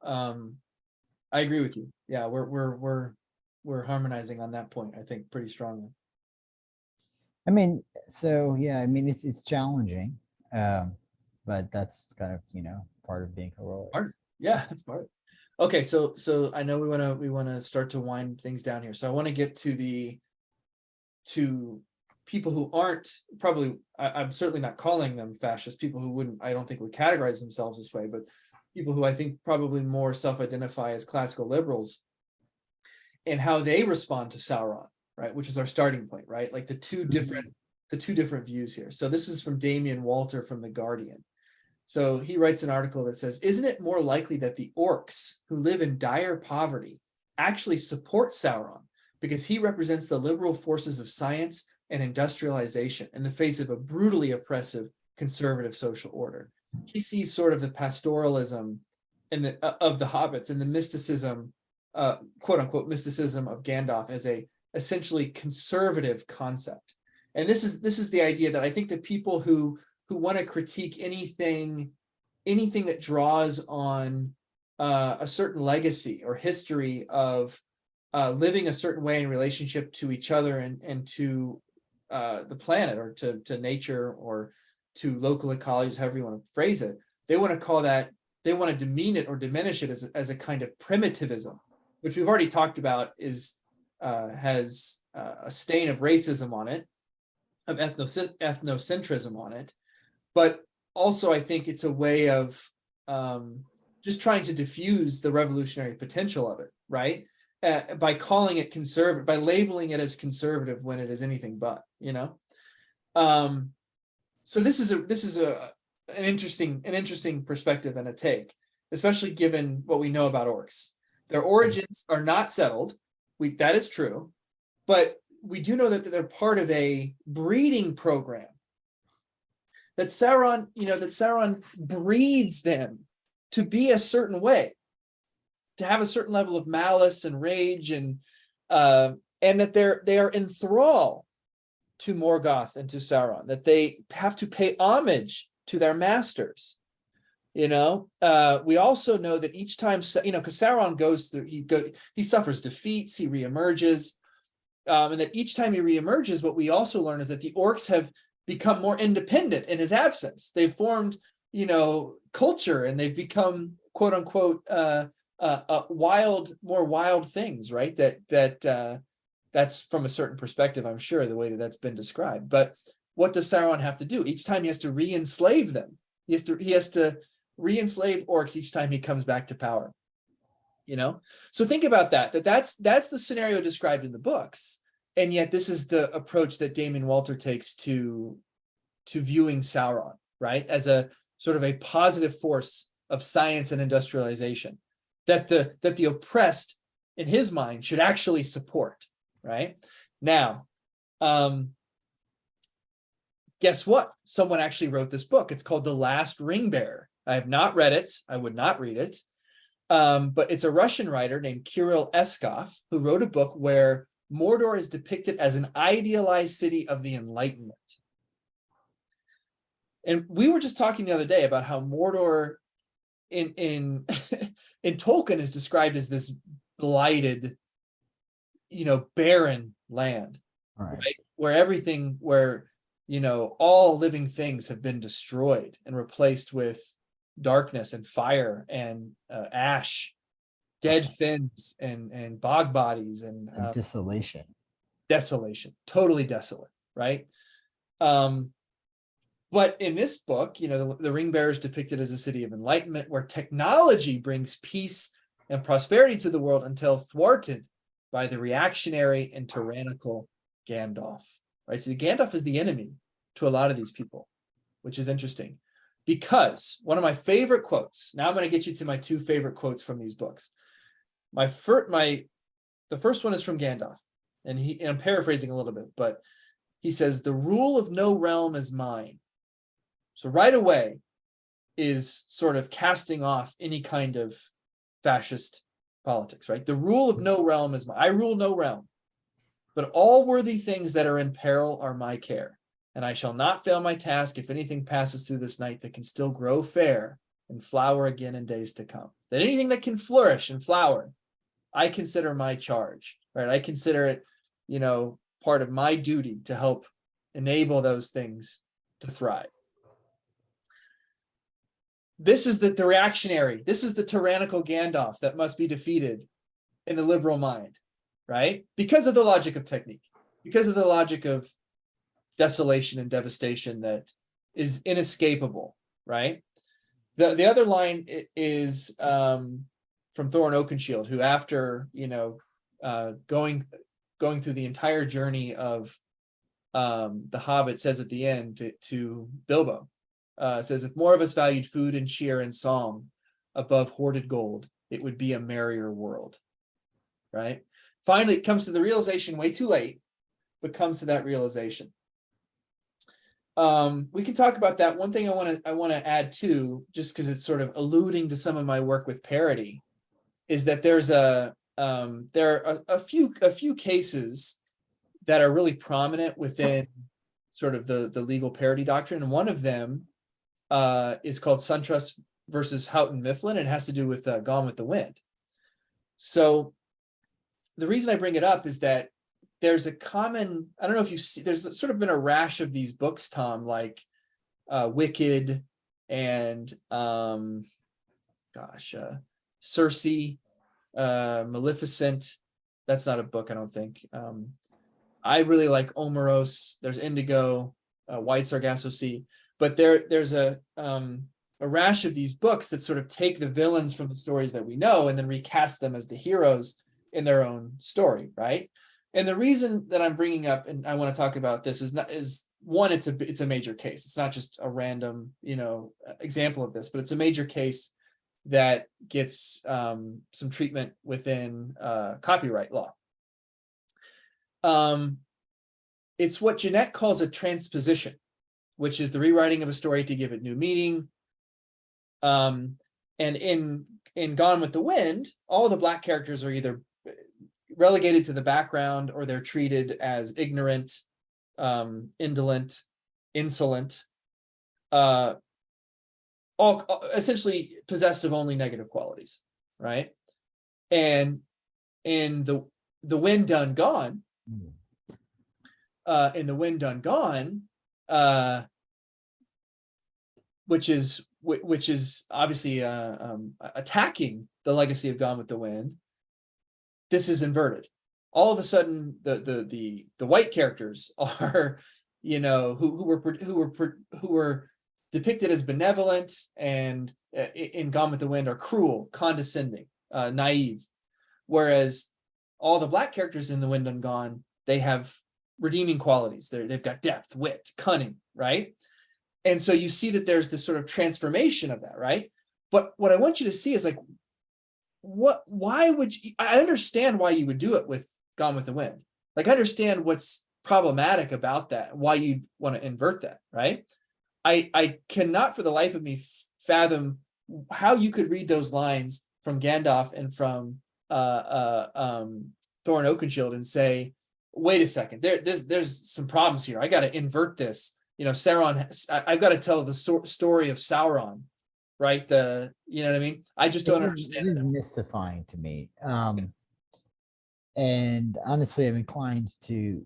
I agree with you. Yeah, we're harmonizing on that point, I think, pretty strongly. I mean, so yeah, I mean, it's challenging, but that's kind of, you know, part of being heroic. Yeah, that's part. Okay, so I know we want to start to wind things down here. So I want to get to people who aren't probably, I'm certainly not calling them fascist, people who wouldn't, I don't think would categorize themselves this way, but people who I think probably more self-identify as classical liberals, and how they respond to Sauron, right? Which is our starting point, right? Like the two different views here. So this is from Damian Walter from The Guardian. So he writes an article that says, isn't it more likely that the orcs who live in dire poverty actually support Sauron because he represents the liberal forces of science and industrialization in the face of a brutally oppressive conservative social order? He sees sort of the pastoralism of the hobbits and the mysticism, quote unquote mysticism of Gandalf as a essentially conservative concept. And this is the idea that I think that people who want to critique anything that draws on a certain legacy or history of living a certain way in relationship to each other and to the planet, or to nature, or to local ecologies, however you want to phrase it, they want to demean it or diminish it as a kind of primitivism, which we've already talked about has a stain of racism on it, of ethnocentrism on it. But also, I think it's a way of just trying to diffuse the revolutionary potential of it, right? By calling it conservative, by labeling it as conservative when it is anything but, you know. So this is an interesting perspective and a take, especially given what we know about orcs. Their origins are not settled. That is true, but we do know that they're part of a breeding program. That Sauron breeds them to be a certain way, to have a certain level of malice and rage, and that they are in thrall to Morgoth and to Sauron, that they have to pay homage to their masters. You know, we also know that each time, you know, because Sauron goes through, he suffers defeats, he reemerges, and that each time he reemerges, what we also learn is that the orcs have become more independent in his absence. They've formed, you know, culture, and they've become, quote unquote, more wild things, right? That's from a certain perspective, I'm sure, the way that that's been described. But what does Sauron have to do? Each time he has to re-enslave them. He has to re-enslave orcs each time he comes back to power. You know, so think about that's the scenario described in the books, and yet this is the approach that Damian Walter takes to viewing Sauron, right, as a sort of a positive force of science and industrialization that the oppressed, in his mind, should actually support. Right now, guess what? Someone actually wrote this book. It's called The Last Ring Bearer. I have not read it. I would not read it. But it's a Russian writer named Kirill Eskov who wrote a book where Mordor is depicted as an idealized city of the Enlightenment. And we were just talking the other day about how Mordor in in Tolkien is described as this blighted, barren land, right? Where all living things have been destroyed and replaced with darkness and fire and ash, dead fins and bog bodies and desolation. Desolation, totally desolate, right? But in this book, the ring bearer is depicted as a city of enlightenment where technology brings peace and prosperity to the world until thwarted by the reactionary and tyrannical Gandalf, right? So Gandalf is the enemy to a lot of these people, which is interesting because one of my favorite quotes, now I'm going to get you to my two favorite quotes from these books. The first one is from Gandalf, and I'm paraphrasing a little bit, but he says, "The rule of no realm is mine." So right away is sort of casting off any kind of fascist politics, right? The rule of no realm is mine. I rule no realm, but all worthy things that are in peril are my care, and I shall not fail my task if anything passes through this night that can still grow fair and flower again in days to come. That anything that can flourish and flower, I consider my charge, right? I consider it, part of my duty to help enable those things to thrive. This is the reactionary. This is the tyrannical Gandalf that must be defeated in the liberal mind, right? Because of the logic of technique, because of the logic of desolation and devastation that is inescapable, right? The other line is from Thorin Oakenshield, who after going through the entire journey of the Hobbit says at the end to Bilbo, says, "If more of us valued food and cheer and song above hoarded gold, it would be a merrier world," right? Finally, it comes to the realization way too late, but comes to that realization. We can talk about that. One thing I want to add too, just because it's sort of alluding to some of my work with parody, is that there are a few cases that are really prominent within sort of the legal parody doctrine, and one of them is called SunTrust versus Houghton Mifflin. It has to do with Gone with the Wind. So the reason I bring it up is that there's a common, I don't know if you see, there's sort of been a rash of these books, Tom, like Wicked and Circe, Maleficent. That's not a book, I don't think. I really like Omeros. There's Indigo, White Sargasso Sea. But there's a rash of these books that sort of take the villains from the stories that we know and then recast them as the heroes in their own story, right? And the reason that I'm bringing up and I want to talk about this is one, it's a major case. It's not just a random example of this, but it's a major case that gets some treatment within copyright law. It's what Jeanette calls a transposition, which is the rewriting of a story to give it new meaning. And in Gone with the Wind, all the Black characters are either relegated to the background or they're treated as ignorant, indolent, insolent, all essentially possessed of only negative qualities, right? And in the Wind Done Gone, in the Wind Done Gone, which is obviously attacking the legacy of Gone with the Wind, this is inverted. All of a sudden, the white characters are, who were depicted as benevolent and in Gone with the Wind are cruel, condescending, naive, whereas all the Black characters in the Wind Done Gone, they have redeeming qualities. They've got depth, wit, cunning, right? And so you see that there's this sort of transformation of that, right? But what I want you to see is like, why would you, I understand why you would do it with Gone with the Wind. Like, I understand what's problematic about that, why you want to invert that, right? I cannot for the life of me fathom how you could read those lines Gandalf and from Thorin Oakenshield and say, wait a second, there's some problems here. I got to invert this. Sauron. I've got to tell the story of Sauron, right? You know what I mean? I just don't understand. It is mystifying to me. And honestly, I'm inclined to,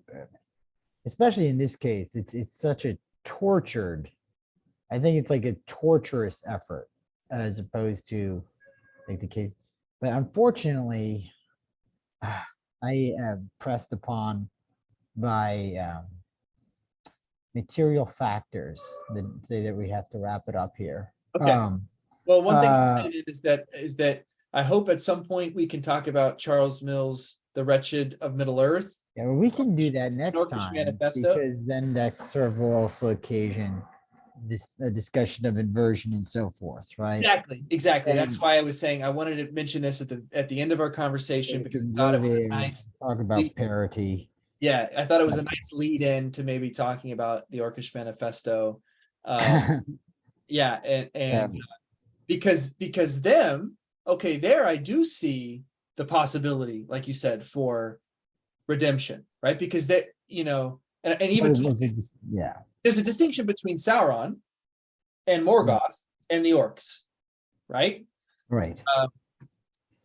especially in this case, it's such a tortured. I think it's like a torturous effort as opposed to like the case. But unfortunately, I am pressed upon by material factors that say that we have to wrap it up here. Okay. Well, one thing is that I hope at some point we can talk about Charles Mills' The Wretched of Middle Earth. Yeah, well, we can do that next Orcish time Manifesto. because then that sort of will also occasion a discussion of inversion and so forth, right? Exactly. And that's why I was saying I wanted to mention this at the end of our conversation because I thought it was a nice talk about parity. Yeah, I thought it was a nice lead in to maybe talking about the Orcish Manifesto. Yeah, and because them, okay, there I do see the possibility, like you said, for redemption, right? Because that, and even there's a distinction between Sauron and Morgoth and the orcs, right? Right.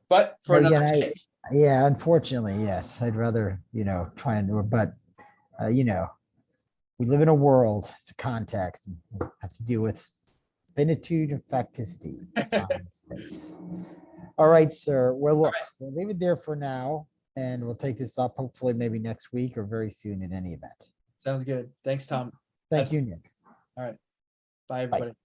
But for again, another day. Yeah, unfortunately, yes. I'd rather, try and, but, we live in a world, it's a context, we have to deal with finitude and facticity, time and space. All right, sir. Well, look, we'll leave it there for now, and we'll take this up hopefully maybe next week or very soon in any event. Sounds good. Thanks, Tom. Thank you, Nick. All right. Bye, everybody. Bye.